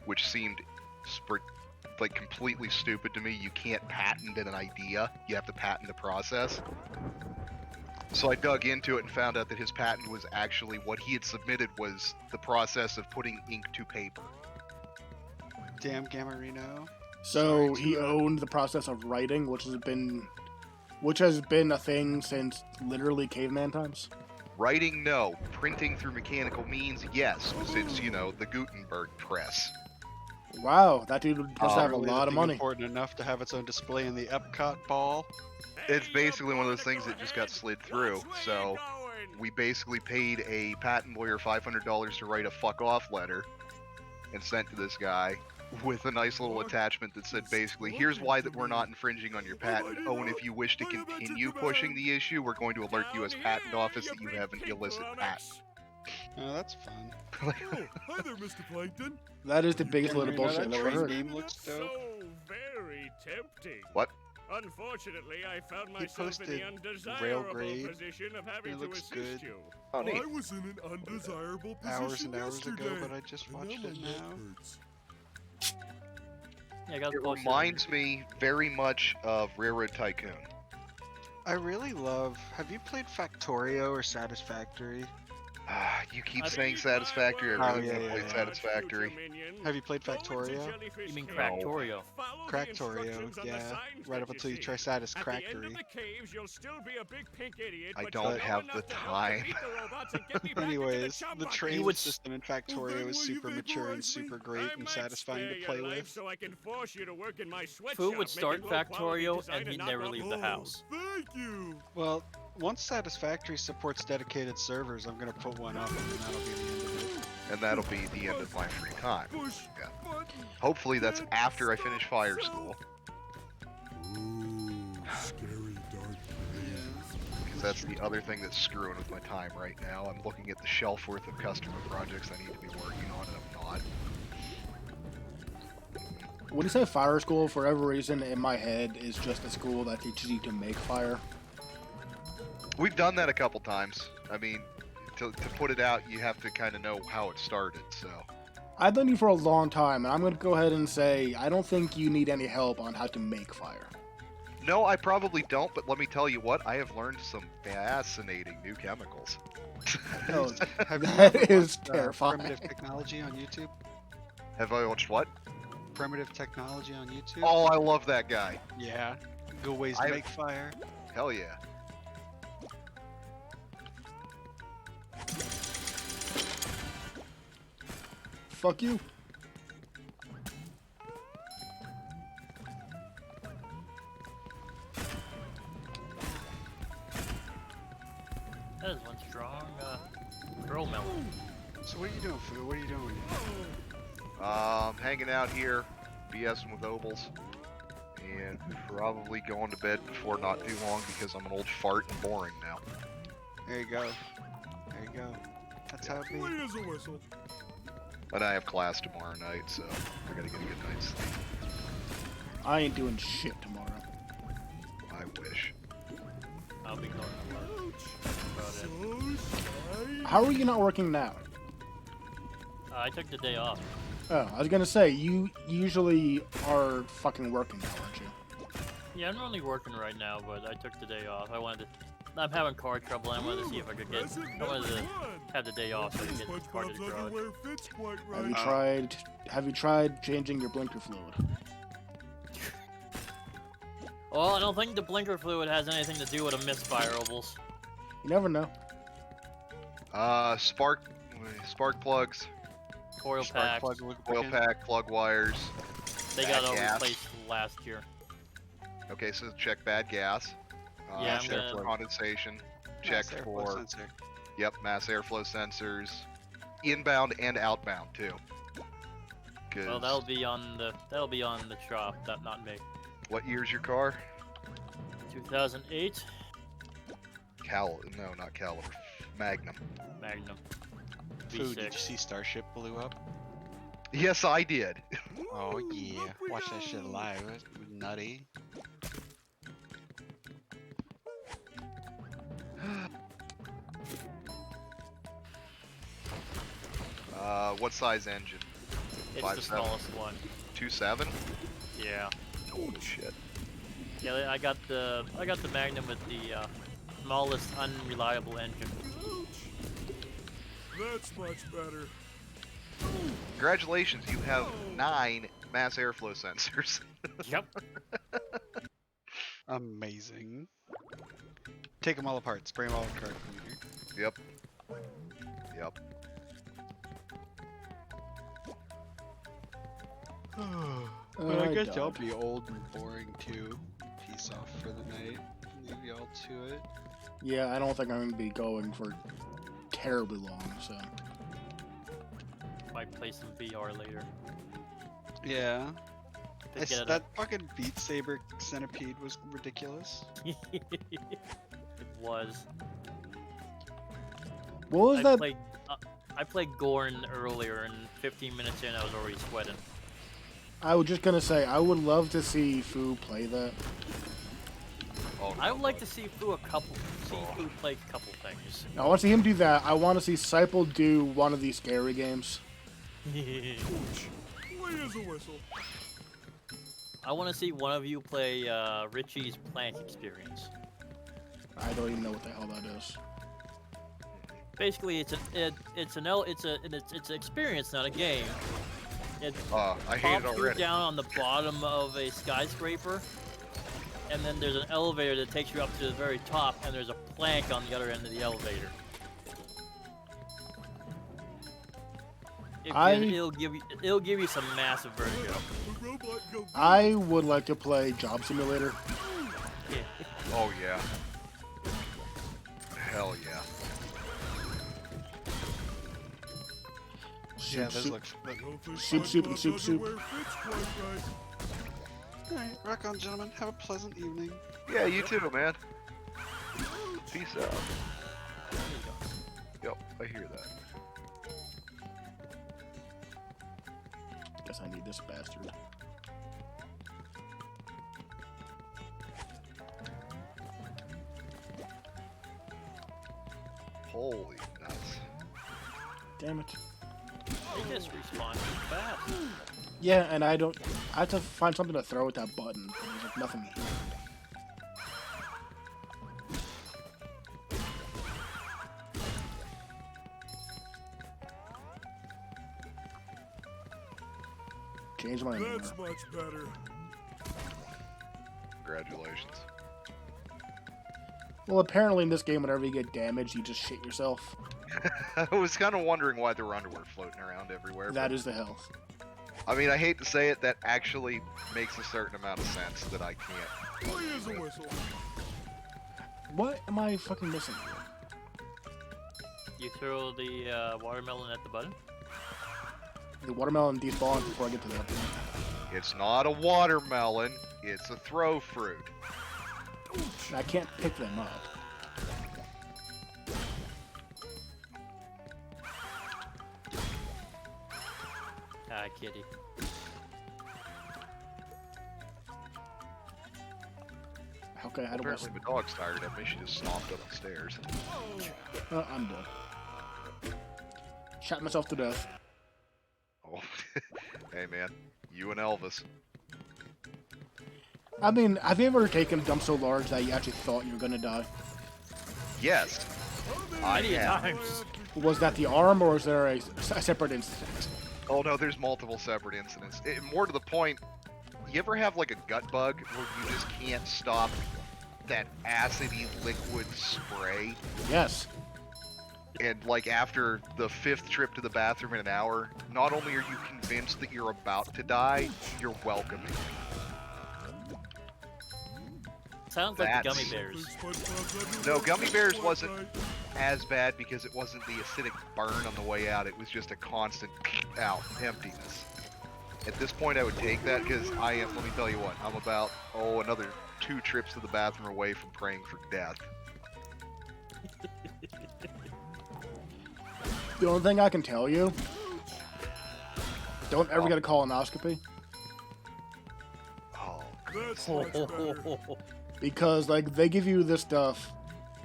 which seemed like completely stupid to me. You can't patent an idea, you have to patent a process. So I dug into it and found out that his patent was actually what he had submitted was the process of putting ink to paper. Damn Gamarino. So he owned the process of writing, which has been a thing since literally caveman times. Writing, no. Printing through mechanical means, yes, since, you know, the Gutenberg press. Wow, that dude must have a Probably lot the of thing money. Important enough to have its own display in the Epcot ball. It's basically one of those things that just got slid through. So we basically paid a patent lawyer $500 to write a fuck off letter and sent to this guy with a nice little attachment that said basically, here's why that we're not infringing on your patent. Oh, and if you wish to continue pushing the issue, we're going to alert U.S. Patent Office that you have an illicit patent. Oh, that's fun. Oh, hi there, Mr. Plankton. That is the biggest load of Gamarino, bullshit I've that ever train heard. name looks So dope. very tempting. What? Unfortunately, I found He myself in posted the undesirable grade. position of having It to looks assist good. you. Oh, neat. I was in an undesirable position Hours and hours ago, yesterday, but I just and watched now it my neck now. hurts. Yeah, I got It posted. reminds me very much of Railroad Tycoon. I really love. Have you played Factorio or Satisfactory? You keep I saying think Satisfactory. I Oh, really yeah, want to yeah, play yeah. Satisfactory. Have you played Factorio? You mean Cractorio? Cractorio, yeah. Right up until you try Satis At the end of Cractory. the caves, you'll still be a big pink idiot, I but don't you'll know have enough the to help me time. beat the robots and get me back into Anyways, chum the bucket. train would system in Well, Factorio then is will you super mature and vaporize me? super I great and might satisfying spare to your play life with. so I can force you to work in my sweatshop. Fu would start making low-quality Factorio design and he'd knock never off- leave the Oh, house. thank you. Well, once Satisfactory supports dedicated servers, I'm gonna put one up, and then that'll be the end of it. And that'll be the end of my free time. Push Yeah. button. Hopefully that's Get after I finish fire self. school, Ooh, scary dark maze. because that's the other thing that's screwing with my time right now. I'm looking at the shelf worth of customer projects I need to be working on, and I'm not. When you say fire school, for whatever reason, in my head is just a school that teaches you to make fire. We've done that a couple times. I mean, to put it out, you have to kind of know how it started, so. I've known you for a long time, and I'm going to go ahead and say I don't think you need any help on how to make fire. No, I probably don't, but let me tell you what, I have learned some fascinating new chemicals. No, Have you that ever is watched, terrifying. Primitive Technology on YouTube? Have I watched what? Primitive Technology on YouTube? Oh, I love that guy. Yeah. Good ways to I- make fire. Hell yeah. Fuck you. That is one strong girl melon. So what are you doing, Fu? What are you doing? Hanging out here, BSing with Obels, and probably going to bed before not too long because I'm an old fart and boring now. There you go. There you go. That's how it be. Clean as a whistle. But I have class tomorrow night, so I gotta get a good night's sleep. I ain't doing shit tomorrow. I wish. I'll be going to work. About it. So shy. How are you not working now? I took the day off. Oh, I was gonna say, you usually are fucking working now, aren't you? Yeah, I'm only working right now, but I took the day off. I'm having car trouble. I wanted to see if I could get. I wanted to have the day off so I could get the car to SpongeBob's the garage. underwear fits quite Have you right. tried? Have you tried changing your blinker fluid? Well, I don't think the blinker fluid has anything to do with a misfire, Ovals. You never know. Spark plugs, Coil Spark pack. plug would oil work in. pack, plug wires. They bad got gas. replaced last year. Okay, so check bad gas. Yeah, I'm check gonna- for condensation. Check Mass airflow for sensor. mass airflow sensors, inbound and outbound too. 'Cause Well, that'll be on the shop. Not me. what year's your car? 2008 No, not Caliber. Magnum. Magnum Fu, did you V6. see Starship blew up? Yes, I did. Oh Look, yeah. we Watch got that shit him. live. It was nutty. What size engine? It's the 5.7. smallest one. 2.7? Yeah. Holy shit. Yeah, I got the Magnum with the smallest unreliable engine. That's much better. Congratulations, you have 9 mass airflow sensors. Yep. Amazing. Take them all apart. Spray them all apart from here. Yep. Yep. But I I guess don't. I'll be old and boring too. Peace off for the night. Leave y'all to it. Yeah, I don't think I'm going to be going for terribly long, so. Might play some VR later. Yeah. To get it That fucking Beat Saber centipede was ridiculous. it was. What was that? I played Gorn earlier, and 15 minutes in, I was already sweating. I was just going to say, I would love to see Fu play that. Oh, I no, would like bud. to see Fu play a couple things. I want to see him do that. I want to see Sipel do one of these scary games. Clean as a whistle. I want to see one of you play Richie's Plant Experience. I don't even know what the hell that is. Basically, it's an experience, not a game. I hate it pops you already. down on the bottom of a skyscraper, and then there's an elevator that takes you up to the very top, and there's a plank on the other end of the elevator. It'll give you some massive vertigo. I would like to play Job Simulator. Oh yeah. Hell yeah. Yeah, those look. Soup. Alright, rock on, gentlemen. Have a pleasant evening. Yeah, you too, man. Peace out. Yep, I hear that. Guess I need this bastard. Holy nuts. Damn it. They just respawn too fast. Yeah, and I have to find something to throw with that button. There's like nothing here. Change my name. That's much better. Congratulations. Well, apparently in this game, whenever you get damaged, you just shit yourself. I was kind of wondering why there were underwear floating around everywhere. That is the health. I mean, I hate to say it, that actually makes a certain amount of sense that I can't. Play as a whistle. What am I fucking missing here? You throw the watermelon at the button. The watermelon despawned before I get to that. It's not a watermelon, it's a throw fruit. I can't pick them up. Ah, kitty. Okay, I don't want Apparently, my dog's tired of me. She just stomped up the stairs. I'm done. Shot myself to death. Oh, hey man, you and Elvis. I mean, have you ever taken a dump so large that you actually thought you were gonna die? Yes, I Many have. times. Was that the arm, or is there a separate incident? Oh no, there's multiple separate incidents. More to the point, you ever have like a gut bug where you just can't stop that acidy liquid spray? Yes. And like after the 5th trip to the bathroom in an hour, not only are you convinced that you're about to die, you're welcoming. Sounds like the That's- gummy bears. No, gummy bears wasn't as bad because it wasn't the acidic burn on the way out. It was just a constant out emptiness. At this point, I would take that because I am. Let me tell you what. I'm about another 2 trips to the bathroom away from praying for death. The only thing I can tell you, don't ever get a colonoscopy, Oh, That's much better. because like they give you this stuff.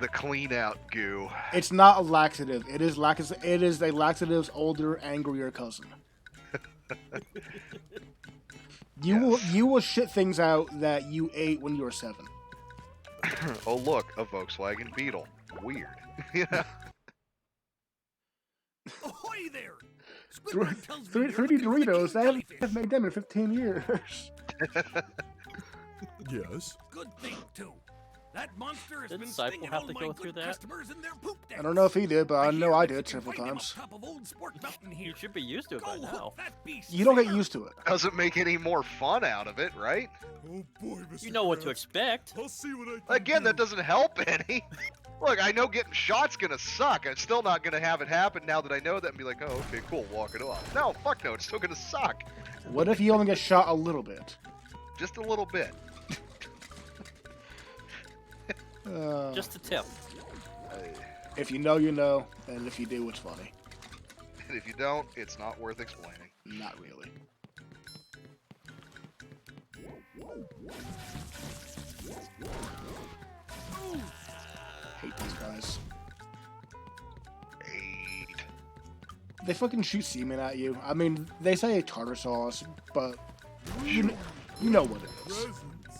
the clean out goo. It's not a laxative. It is It is a laxative's older, angrier cousin. You will shit things out that you ate when you were 7. Oh look, a Volkswagen Beetle. Weird. Yeah. Ahoy there! 3D Doritos. They haven't made them in 15 years. Yes. Good thing too. That monster has Did been Disciple stinging have all to my go good through that? customers in their poop I don't know if he did, but I know hear I that did you can several find him times. on top of Old Sport Mountain here. You should be used to it Go by now. hook that beast, You don't get Saber. used to it. Doesn't make any more fun out of it, right? Oh boy, Mr. You know what to Krabs. expect. I'll see what I can Again, do. that doesn't help any. Look, I know getting shot's gonna suck. I'm still not gonna have it happen now that I know that and be like, oh, okay, cool, walk it off. No, fuck no, it's still gonna suck. What if you only get shot a little bit? Just a little bit. Just a tip. If you know, you know, and if you do, it's funny. And if you don't, it's not worth explaining. Not really. Hate these guys. 8. They fucking shoot semen at you. I mean, they say tartar sauce, but you know what it is. Presents.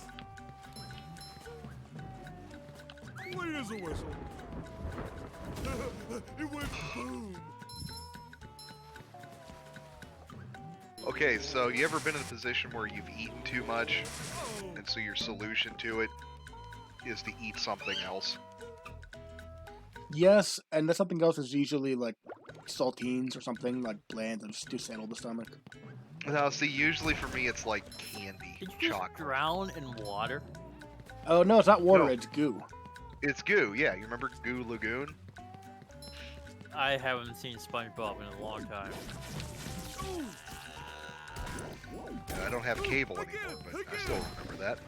Play as a whistle. It went boom. Okay, so you ever been in a position where you've eaten too much, and so your solution to it is to eat something else? Yes, and that something else is usually like saltines or something like bland and just to settle the stomach. No, see, usually for me it's like candy, Did you just chocolate. drown in water? Oh no, it's not water, No. it's goo. It's goo, yeah. You remember Goo Lagoon? I haven't seen SpongeBob in a long time. I don't have cable anymore, but I still remember that.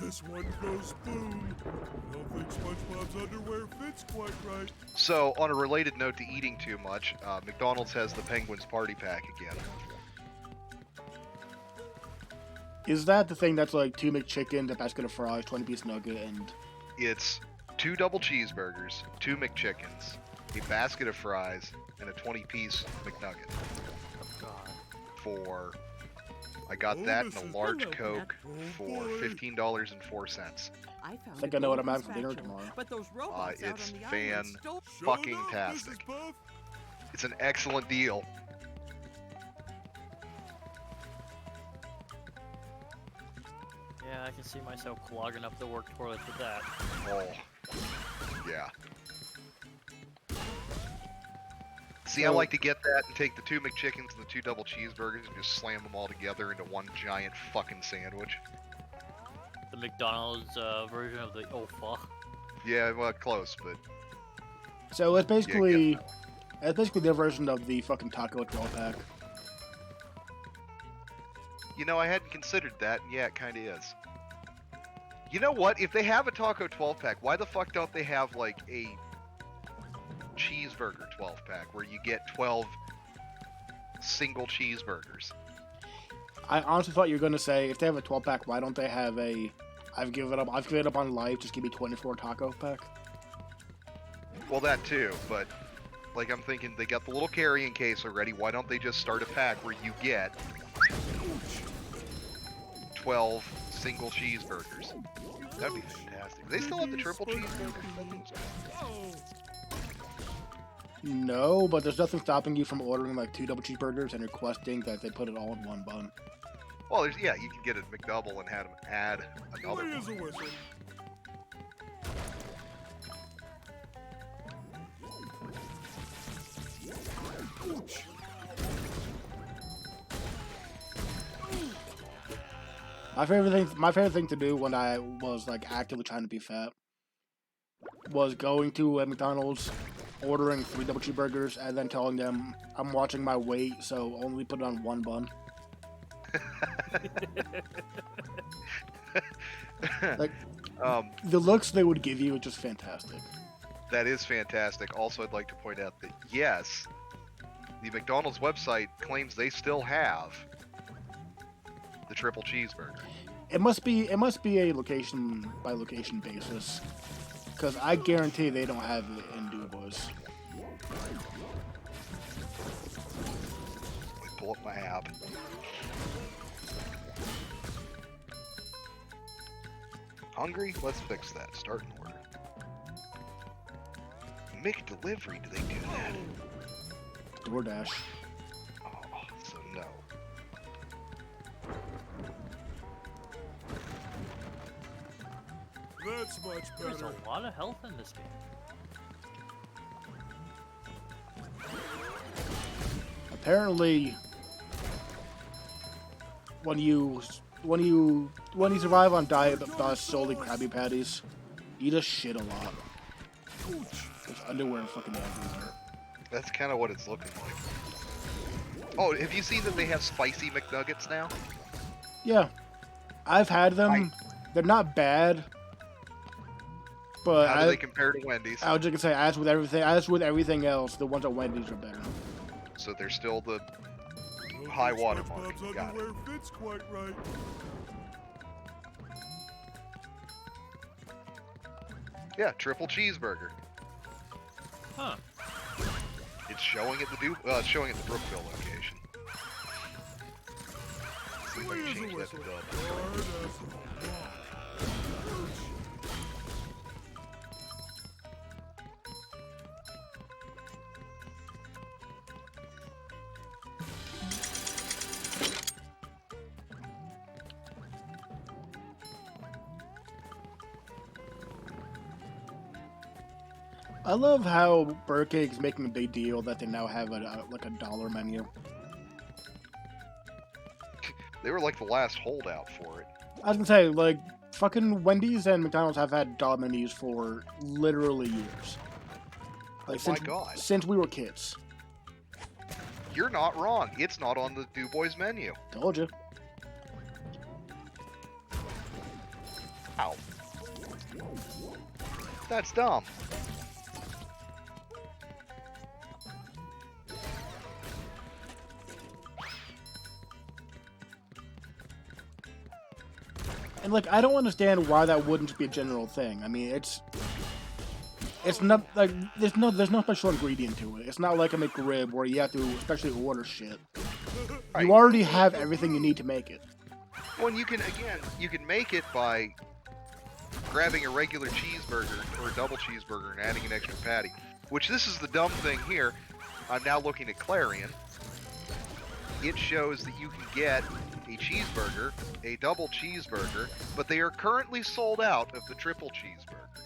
This one goes boom. I don't think SpongeBob's underwear fits quite right. So, on a related note to eating too much, McDonald's has the Penguins Party Pack again. Is that the thing that's like 2 McChicken, a basket of fries, 20-piece nugget, and It's 2 double cheeseburgers, 2 McChickens, a basket of fries, and a 20-piece McNugget. God. For, I got that and a large Coke for $15.04. I think I know what I'm having for dinner tomorrow. But those robots out It's on the island stole... fucking tastic. It's an excellent deal. Yeah, I can see myself clogging up the work toilet with that. Oh, yeah. See, I like to get that and take the 2 McChickens and the 2 double cheeseburgers and just slam them all together into one giant fucking sandwich. The McDonald's version of the OFA. Yeah, well, close, but so it's basically their version of the fucking taco 12-pack. you know, I hadn't considered that, and yeah, it kind of is. You know what? If they have a taco 12-pack, why the fuck don't they have, like, a cheeseburger 12-pack where you get 12 single cheeseburgers? I honestly thought you were gonna say if they have a 12-pack, why don't they have a I've given up on life, just give me 24 taco pack? Well, that too, but like I'm thinking they got the little carrying case already. Why don't they just start a pack where you get 12 single cheeseburgers? That'd be fantastic. Do they still have the triple cheeseburgers? No, but there's nothing stopping you from ordering like 2 double cheeseburgers and requesting that they put it all in one bun. Well, yeah, you can get a McDouble and have them add another Here's a one. whistle. My favorite thing to do when I was like actively trying to be fat was going to a McDonald's, ordering 3 double cheeseburgers, and then telling them I'm watching my weight, so only put it on one bun. Like, the looks they would give you are just fantastic. That is fantastic. Also, I'd like to point out that yes, the McDonald's website claims they still have the triple cheeseburger. It must be a location by location basis, because I guarantee they don't have it in Dubois. Let me pull up my app. Hungry? Let's fix that. Start an order. Make a delivery. Do they do that? DoorDash. Oh, so no. That's much There's better. a lot of health in this game. Apparently, when you survive on diet but solely Krabby Patties, you just shit a lot. There's underwear fucking everywhere. That's kind of what it's looking like. Oh, have you seen that they have spicy McNuggets now? Yeah, I've had them. They're not bad, but How do they compare to Wendy's? I was just gonna say, as with everything else, the ones at Wendy's are better. So they're still the high water mark. SpongeBob's Got it. underwear fits quite right. Yeah, triple cheeseburger. Huh. It's showing at it's showing at the Brookville location. See if I can Here's a change that to whistle. Dub. Hard as a rock. I love how Burger King's making a big deal that they now have like a dollar menu. They were like the last holdout for it. I was gonna say, like, fucking Wendy's and McDonald's have had dollar menus for literally years. Like, Oh my God. Since we were kids. You're not wrong. It's not on the Du Bois menu. Told you. Ow. That's dumb. And like, I don't understand why that wouldn't be a general thing. I mean, it's not like there's no special ingredient to it. It's not like a McRib where you have to especially order shit. Right. You already have everything you need to make it. Well, and you can make it by grabbing a regular cheeseburger or a double cheeseburger and adding an extra patty. Which, this is the dumb thing here. I'm now looking at Clarion. It shows that you can get a cheeseburger, a double cheeseburger, but they are currently sold out of the triple cheeseburger.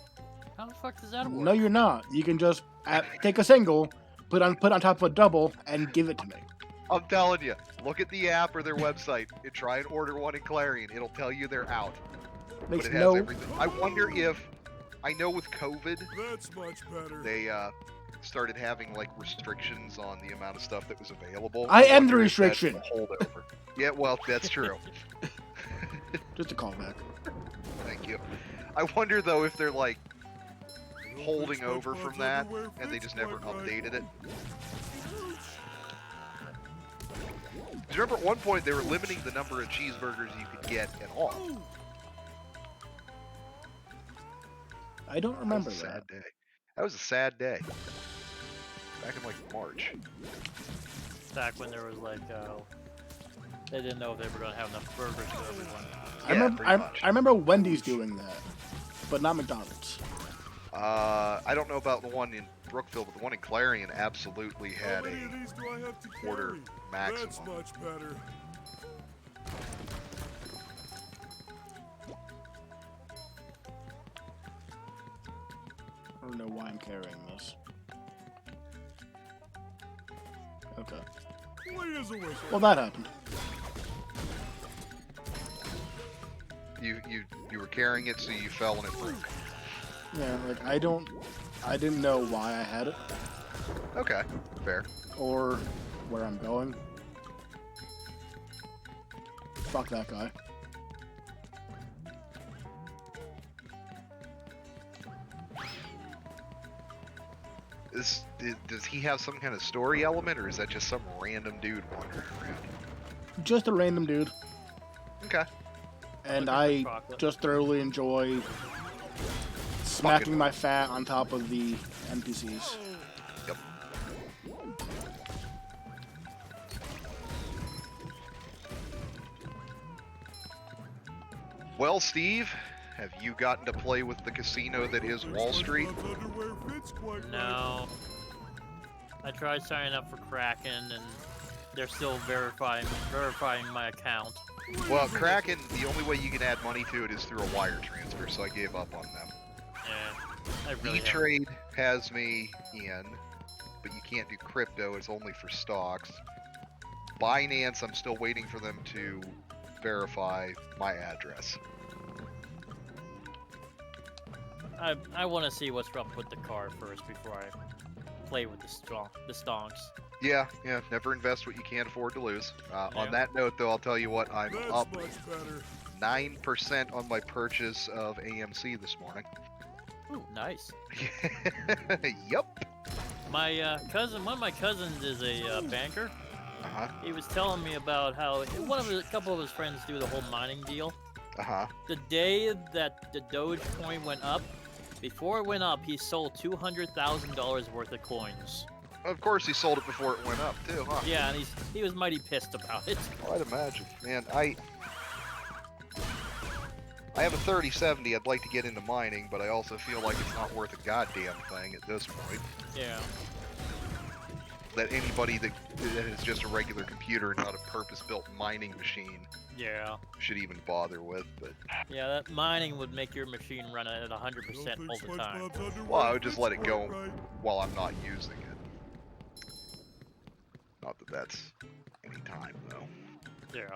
How the fuck does that work? No, you're not. You can just take a single, put on top of a double, and give it to me. I'm telling you, look at the app or their website and try and order one in Clarion. It'll tell you they're out. Makes But it has no. everything. I wonder if, I know with COVID, That's much better. they started having like restrictions on the amount of stuff that was available. I am the wonder if that's restriction. a holdover. Yeah, well, that's true. Just a callback. Thank you. I wonder though if they're like holding over from that and they just never updated it. Because remember at one point they were limiting the number of cheeseburgers you could get at all. I don't remember That was a that. sad day. That was a sad day. Back in like March. Back when there was like, they didn't know if they were going to have enough burgers for everyone. Yeah, pretty much. I remember Wendy's doing that, but not McDonald's. I don't know about the one in Brookville, but the one in Clarion absolutely had How many of these do I have to order carry? maximum. That's much better. I don't know why I'm carrying this. Okay. Clean as a whistle. Well, that happened. You were carrying it, so you fell and it broke. Yeah, like I didn't know why I had it Okay, fair. or where I'm going. Fuck that guy. Does he have some kind of story element, or is that just some random dude wandering around? Just a random dude, Okay. and Looking for I chocolate. just thoroughly enjoy smacking my fat on top of the NPCs. Yep. Well, Steve, have you gotten to play with the casino that is Wall Street? SpongeBob's underwear fits quite right. No. I tried signing up for Kraken and they're still verifying my account. Well, Kraken, the only way you can add money to it is through a wire transfer, so I gave up on them. Yeah, I really haven't. E-Trade has me in, but you can't do crypto, it's only for stocks. Binance, I'm still waiting for them to verify my address. I want to see what's up with the car first before I play with the stonks. Yeah, never invest what you can't afford to lose. Yeah. On that note, though, I'll tell you what, I'm That's up much better. 9% on my purchase of AMC this morning. Ooh, nice. Yup. My cousin, one of my cousins is a banker. Uh-huh. He was telling me about how a couple of his friends do the whole mining deal. Uh-huh. The day that the Doge coin went up, before it went up, he sold $200,000 worth of coins. Of course, he sold it before it went up, too, huh? Yeah, and he was mighty pissed about it. Well, I'd imagine. Man, I have a 3070. I'd like to get into mining, but I also feel like it's not worth a goddamn thing at this point. Yeah. that anybody that is just a regular computer, not a purpose-built mining machine, Yeah. should even bother with. But Yeah, that mining would make your machine run at 100% all the time. well, I would just let it go while I'm not using it. Not that that's any time though. Yeah.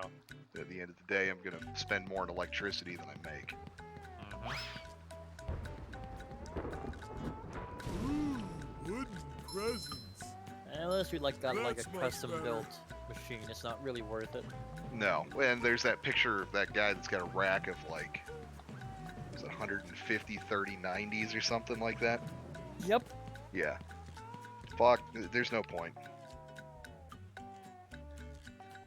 At the end of the day, I'm gonna spend more on electricity than I make. Wooden presents. Unless we got like a That's much custom-built machine, it's not really worth it. No, and there's that picture of that guy that's got a rack of like, was it 150 3090s or something like that? Yep. Yeah. Fuck, there's no point.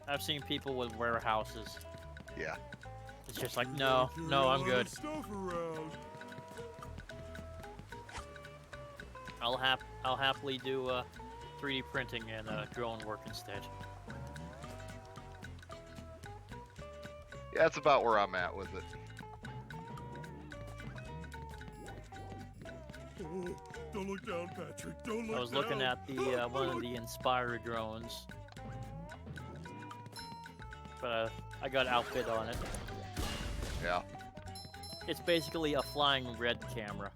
I've seen people with warehouses. Yeah. It's just like, no, I'm good. Stuff around. I'll happily do 3D printing and drone work instead. Yeah, that's about where I'm at with it. Oh, don't look down, Patrick. Don't look I was down. looking at the one of the Inspire drones, but I got outfit on it. Yeah. It's basically a flying red camera.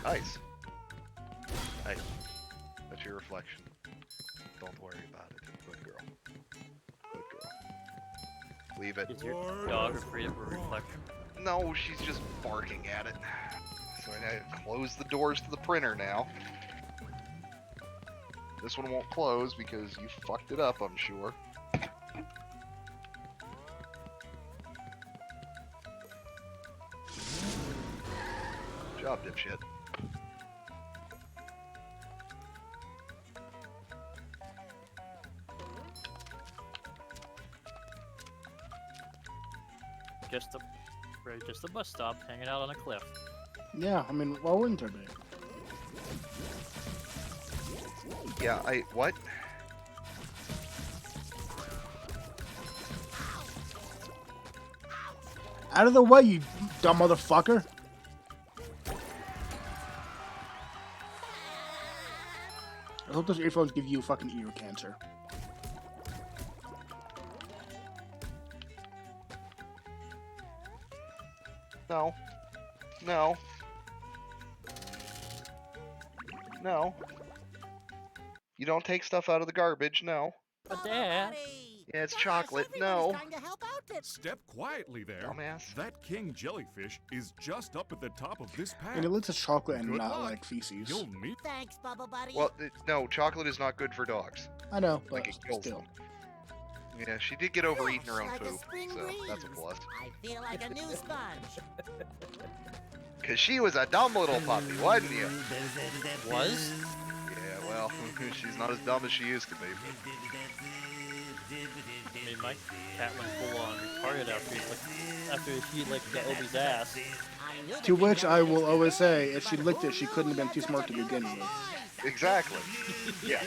Nice. Hey, that's your reflection. Don't worry about it. Good girl. Good girl. Leave it. Is your dog afraid of a reflection? No, she's just barking at it. So I gotta close the doors to the printer now. This one won't close because you fucked it up, I'm sure. Good job, dipshit. Just a bus stop, hanging out on a cliff. Yeah, I mean, why wouldn't there be? Yeah, what? Out of the way, you dumb motherfucker! I hope those earphones give you fucking ear cancer. No. No. No. You don't take stuff out of the garbage, no. But Dad, Yeah, it's chocolate, no. Step quietly there. Dumbass. That king jellyfish is just up at the top of this path. And it looks like chocolate and Good not luck. like feces. You'll meet. Thanks, Bubble Buddy. Well, no, chocolate is not good for dogs. I know, Like but it kills still. them. Yeah, she did get over eating her own Like a poop, spring so that's a breeze. plus. I feel like a new sponge. Cause she was a dumb little puppy, wasn't you? was? Yeah, well, she's not as dumb as she used to be. I mean, my cat went full on retarded after she licked the Obi's ass. To which I will always say, if she licked it, she couldn't have been too smart to begin with. Exactly. Yeah.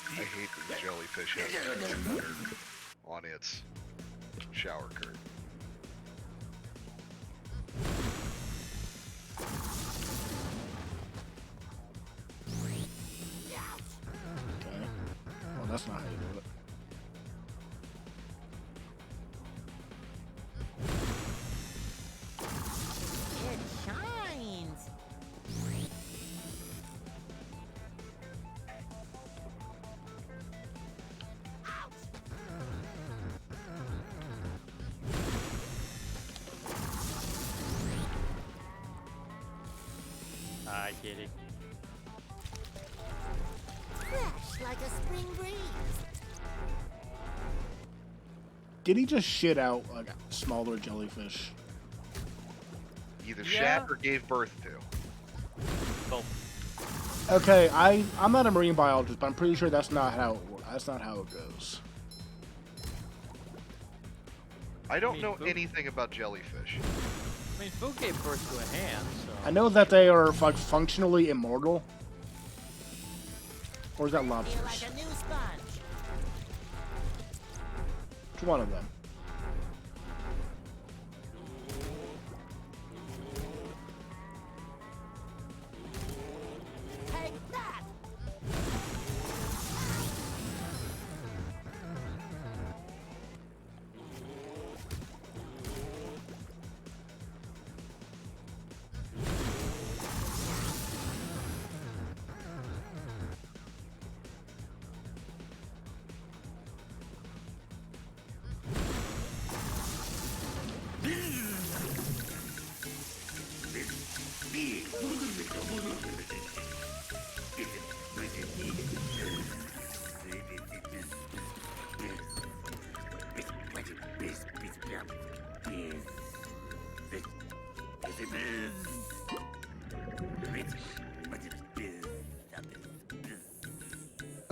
I hate that the jellyfish has a butter on its shower curtain. Okay. Well, that's not how you do it. It shines. Hi, kitty. Fresh like a spring breeze. Did he just shit out like a smaller jellyfish? Either Yeah. shat or gave birth to. Both. Okay, I'm not a marine biologist, but I'm pretty sure that's not how that's not how it goes. I don't mean, know food- anything about jellyfish. I mean, food gave birth to a hand, so. I know that they are like functionally immortal. Or is that Feel lobsters? like a new sponge. Which one of them?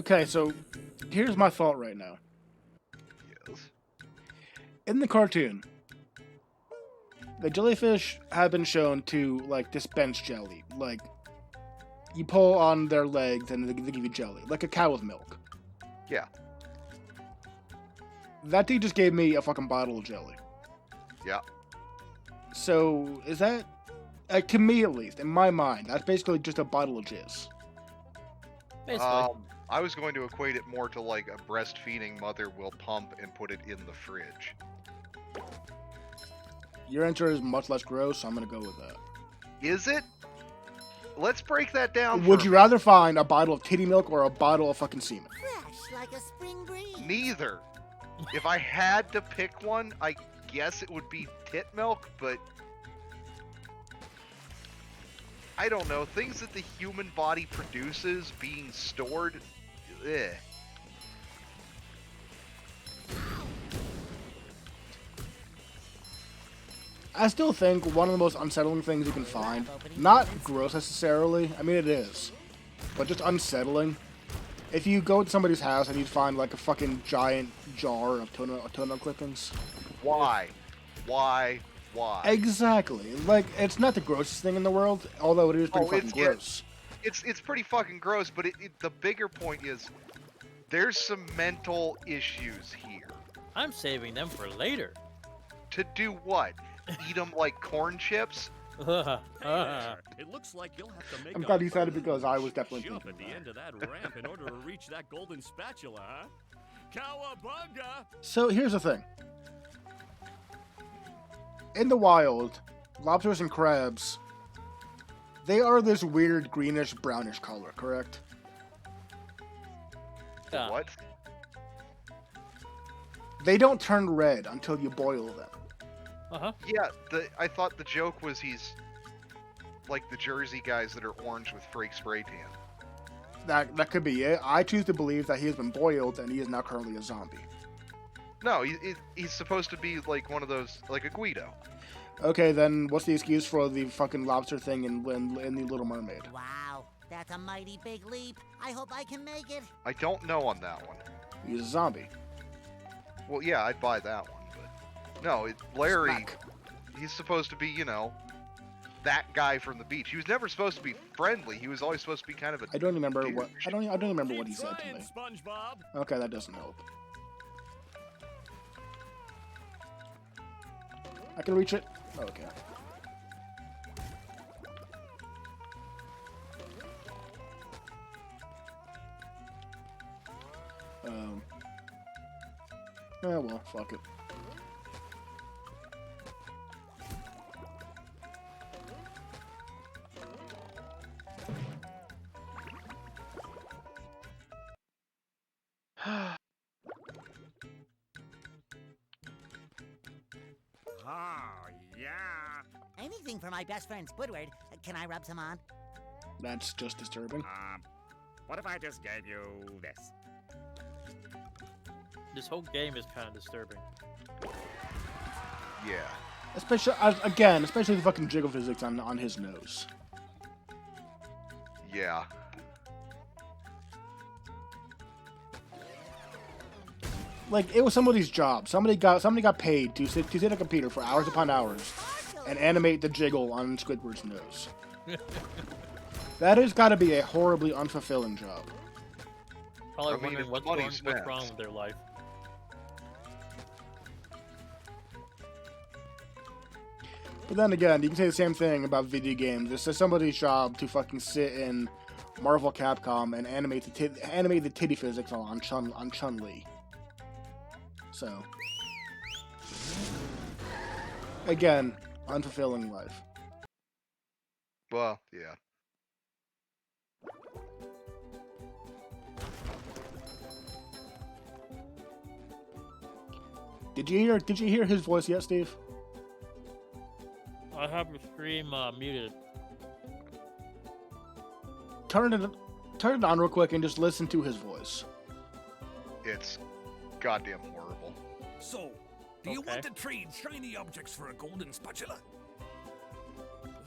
Okay, so here's my thought right now. Yes. In the cartoon, the jellyfish have been shown to like dispense jelly. Like you pull on their legs and they give you jelly, like a cow with milk. Yeah. That dude just gave me a fucking bottle of jelly. Yeah. So is that, to me at least, in my mind, that's basically just a bottle of jizz. Basically. I was going to equate it more to like a breastfeeding mother will pump and put it in the fridge. Your answer is much less gross, so I'm gonna go with that. Is it? Let's break that down. Would for you me. rather find a bottle of titty milk or a bottle of fucking semen? Fresh like a spring breeze. Neither. If I had to pick one, I guess it would be tit milk, but I don't know. Things that the human body produces being stored, eh. I still think one of the most unsettling things you can find, not gross necessarily, I mean it is, but just unsettling. If you go to somebody's house and you find like a fucking giant jar of toenail clippings. Why? Why? Why? Exactly. Like, it's not the grossest thing in the world, although it is pretty fucking gross. It's pretty fucking gross, but the bigger point is there's some mental issues here. I'm saving them for later. To do what? Eat them like corn chips? It looks like you'll have to make I'm a glad you said it pretty because I was definitely jump thinking at the end of that ramp in order to reach that golden spatula, huh? Cowabunga! So here's the thing. In the wild, lobsters and crabs, they are this weird greenish brownish color, correct? Yeah. What? They don't turn red until you boil them. Uh-huh. Yeah, I thought the joke was he's like the Jersey guys that are orange with fake spray tan. That could be it. I choose to believe that he has been boiled and he is now currently a zombie. No, he's supposed to be like one of those, like a Guido. Okay, then what's the excuse for the fucking lobster thing in the Little Mermaid? Wow, that's a mighty big leap. I hope I can make it. I don't know on that one. He's a zombie. Well, yeah, I'd buy that one, but no, Larry, Smack. he's supposed to be, you know, that guy from the beach. He was never supposed to be friendly. He was always supposed to be kind of a. I don't remember douche. what I don't remember what he said to Trying, me. SpongeBob. Okay, that doesn't help. I can reach it? Okay. Yeah, well, fuck it. Oh, yeah. Anything for my best friend Squidward. Can I rub some on? That's just disturbing. What if I just gave you this? This whole game is kind of disturbing. Yeah. Especially the fucking jiggle physics on his nose. Yeah. Like, it was somebody's job. Somebody got paid to sit at a computer for hours upon hours and animate the jiggle on Squidward's nose. That has got to be a horribly unfulfilling job. Probably I mean, wondering if what's money wrong spent. with their life. But then again, you can say the same thing about video games. It's somebody's job to fucking sit in Marvel Capcom and animate the titty physics on Chun-Li. So, again, unfulfilling life. Well, yeah. Did you hear his voice yet, Steve? I have the stream muted. Turn it on real quick and just listen to his voice. It's goddamn horrible. So, do you Okay. want to trade shiny objects for a golden spatula?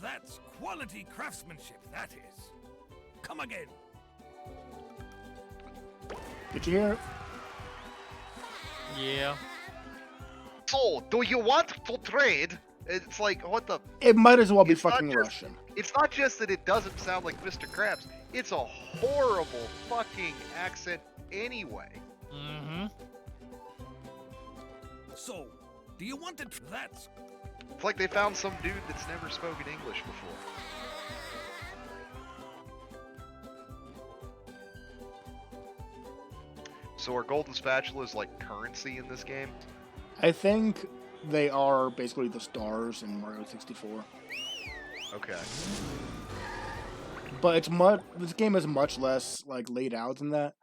That's quality craftsmanship, that is. Come again. Did you hear it? Yeah. So, do you want to trade? It's like, what the? It might as well be It's not fucking just- Russian. It's not just that it doesn't sound like Mr. Krabs. It's a horrible fucking accent anyway. Mm-hmm. So, do you want to? That's It's like they found some dude that's never spoken English before. So are golden spatulas like currency in this game? I think they are basically the stars in Mario 64. Okay. But it's much. This game is much less like laid out than that.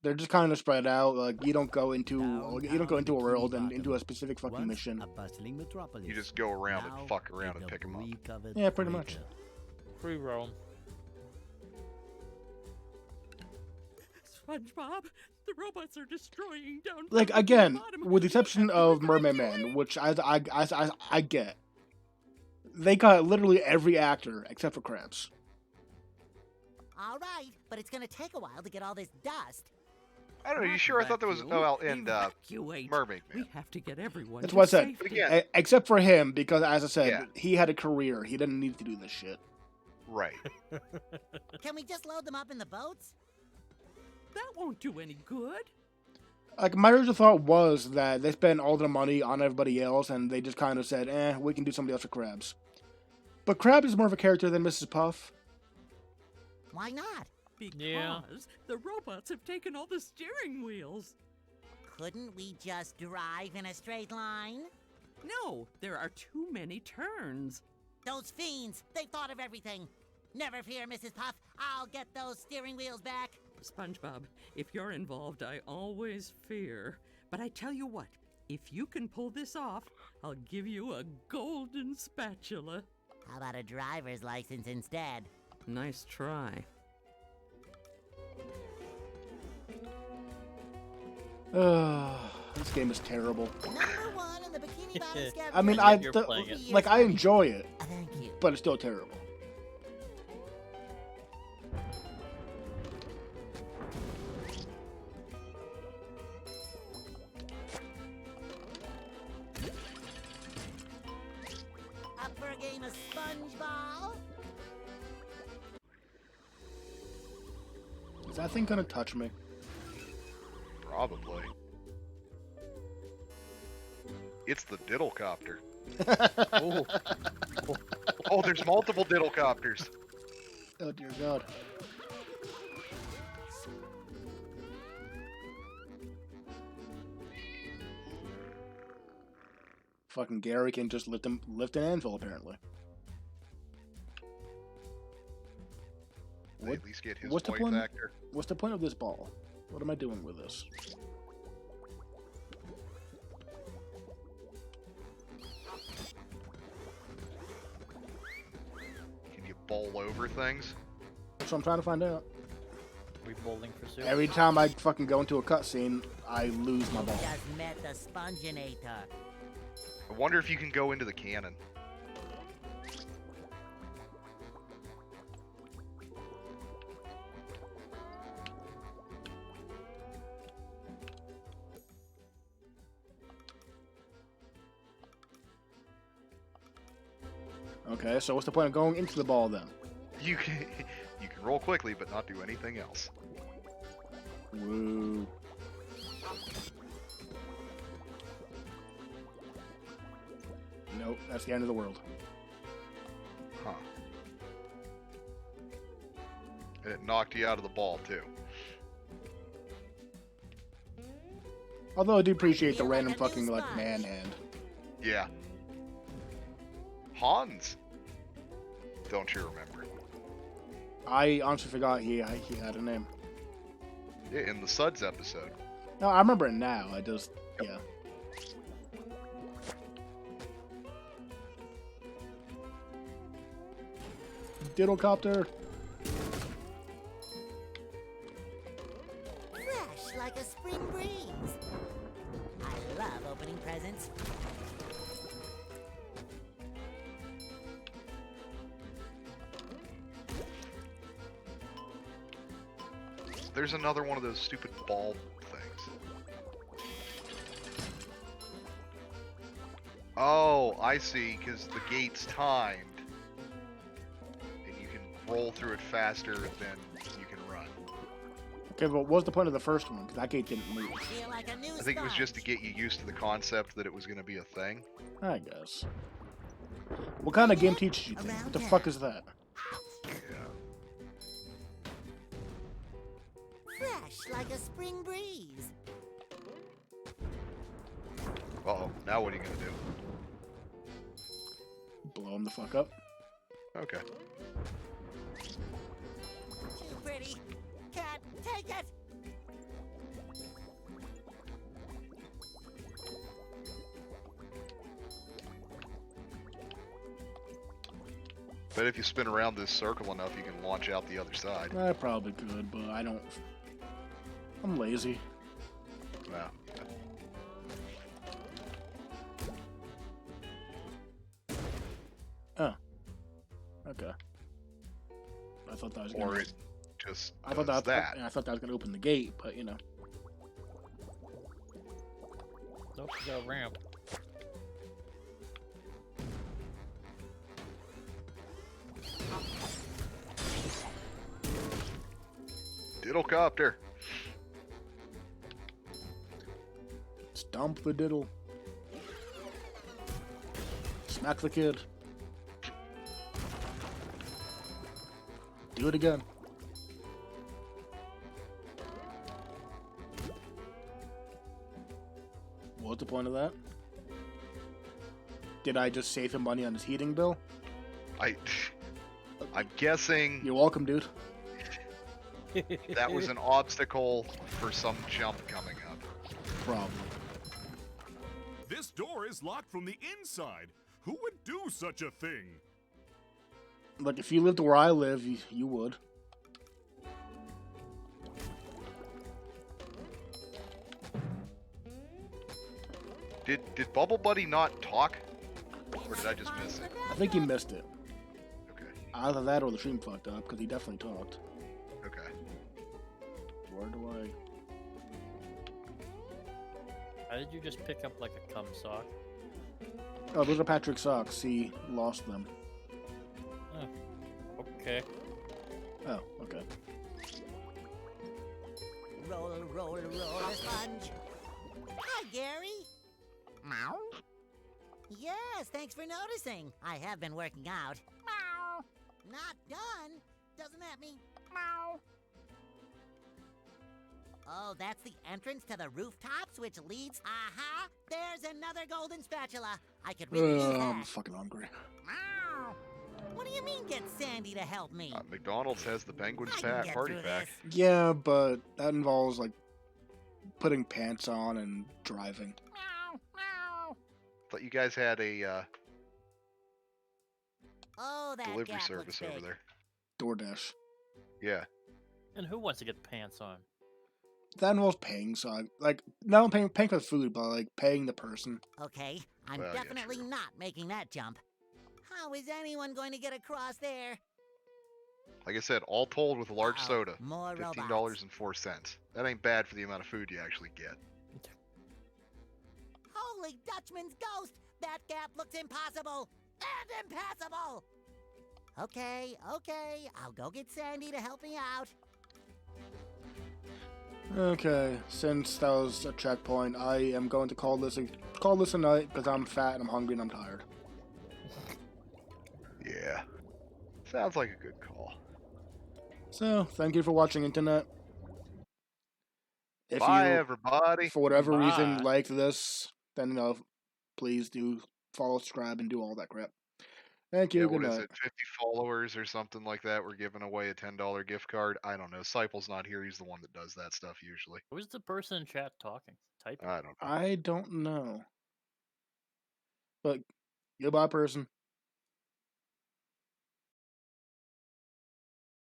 They're just kind of spread out. Like you don't go into a world and into a specific fucking Once mission. a bustling metropolis. You just go around Now and fuck around a and pick them up. debris-covered Yeah, pretty much. crater. Free roam. SpongeBob, the robots are destroying down. Like below again, the bottom. with the exception of Mermaid Man, which I get, they got literally every actor except for Krabs. All right, but it's gonna take a while to get all this dust. I don't know, you sure? I thought there was Evacuate. Mermaid We Man. have to get everyone. That's to what I said. safety. Again, Except for him, because as I said, Yeah. he had a career. He didn't need to do this shit. right. Can we just load them up in the boats? That won't do any good. Like my original thought was that they spent all their money on everybody else, and they just kind of said, we can do somebody else for Krabs." But Krabs is more of a character than Mrs. Puff. Why not? Because Yeah. the robots have taken all the steering wheels. Couldn't we just drive in a straight line? No, there are too many turns. Those fiends, they've thought of everything. Never fear, Mrs. Puff. I'll get those steering wheels back. SpongeBob, if you're involved, I always fear. But I tell you what, if you can pull this off, I'll give you a golden spatula. How about a driver's license instead? Nice try. This game is terrible. Number one in the Bikini Bottom Scavenger. I mean, You're playing it. like I enjoy it, Thank you. but it's still terrible. Up for a game of SpongeBob? Is that thing gonna touch me? Probably. It's the diddlecopter. Oh. Oh, there's multiple diddlecopters. Oh dear God. Fucking Gary can just lift an anvil, apparently. They at least get his what's the voice point? actor. What's the point of this ball? What am I doing with this? Can you bowl over things? That's what I'm trying to find out. We bowling for soup. Every time I fucking go into a cutscene, I lose my ball. Just met the Sponginator. I wonder if you can go into the cannon. Okay, so what's the point of going into the ball then? You can roll quickly, but not do anything else. Woo. Nope, that's the end of the world. Huh. And it knocked you out of the ball, too. Although I do appreciate the feel like random a new fucking, like, sponge. man hand. Yeah. Hans. Don't you remember? I honestly forgot he had a name. Yeah, in the Suds episode. No, I remember it now. I just, yeah. Diddlecopter. Fresh like a spring breeze. I love opening presents. There's another one of those stupid ball things. Oh, I see, because the gate's timed. And you can roll through it faster than you can run. Okay, but what's the point of the first one? 'Cause that gate didn't move. Feel like a new I think it was just to sponge. get you used to the concept that it was going to be a thing. I guess. What kind of game teaches you things? What the fuck is that? Fresh like a spring breeze. Uh-oh, now what are you going to do? Blow him the fuck up. Okay. Too pretty. Can't take it. Bet if you spin around this circle enough, you can launch out the other side. I probably could, but I don't. I'm lazy. Wow. Oh. Okay. I thought that was gonna. Or it just I thought does that. I thought that was gonna open the gate, but you know. Nope, you got a ramp. Diddlecopter. Stomp the diddle. Smack the kid. Do it again. What's the point of that? Did I just save him money on his heating bill? I'm guessing You're welcome, dude. that was an obstacle for some jump coming up. Problem. This door is locked from the inside. Who would do such a thing? Like, if you lived where I live, you would. Did Bubble Buddy not talk? Or did I just miss it? I think he missed it. Okay. Either that or the stream fucked up, because he definitely talked. Okay. Where do I... How did you just pick up like a cum sock? Oh, those are Patrick's socks. He lost them. Oh, okay. Oh, okay. Roll, roll, roll a sponge. Hi, Gary. Meow. Yes, thanks for noticing. I have been working out. Meow. Not done. Doesn't that mean meow? Oh, that's the entrance to the rooftops, which leads. Aha! There's another golden spatula. I could really use that. I'm fucking hungry. Meow. What do you mean, get Sandy to help me? McDonald's has the Penguins I can get party through pack. this. Yeah, but that involves, like, putting pants on and driving. Meow, meow. Thought you guys had a Oh, that delivery gap service looks big. over there. DoorDash. Yeah. And who wants to get pants on? That involves paying, so not paying for the food, but like paying the person. Okay, I'm Well, yeah, definitely true. not making that jump. How is anyone going to get across there? Like I said, all told with a large Uh-oh, soda, more $15.04. That ain't bad for the amount of food you actually get. Holy Dutchman's ghost! That gap looks impossible and impassable. Okay, I'll go get Sandy to help me out. Okay, since that was a checkpoint, I am going to call this a night because I'm fat and I'm hungry and I'm tired. Yeah. Sounds like a good call. So, thank you for watching, Internet. If Bye, you, everybody. for whatever reason, Bye. like this, then please do follow, subscribe, and do all that crap. Thank you. Yeah, Good what is night. it? 50 followers or something like that. We're giving away a $10 gift card. I don't know. Siple's not here. He's the one that does that stuff usually. Who's the person in chat talking? Typing? I don't know. I don't know. But goodbye, person.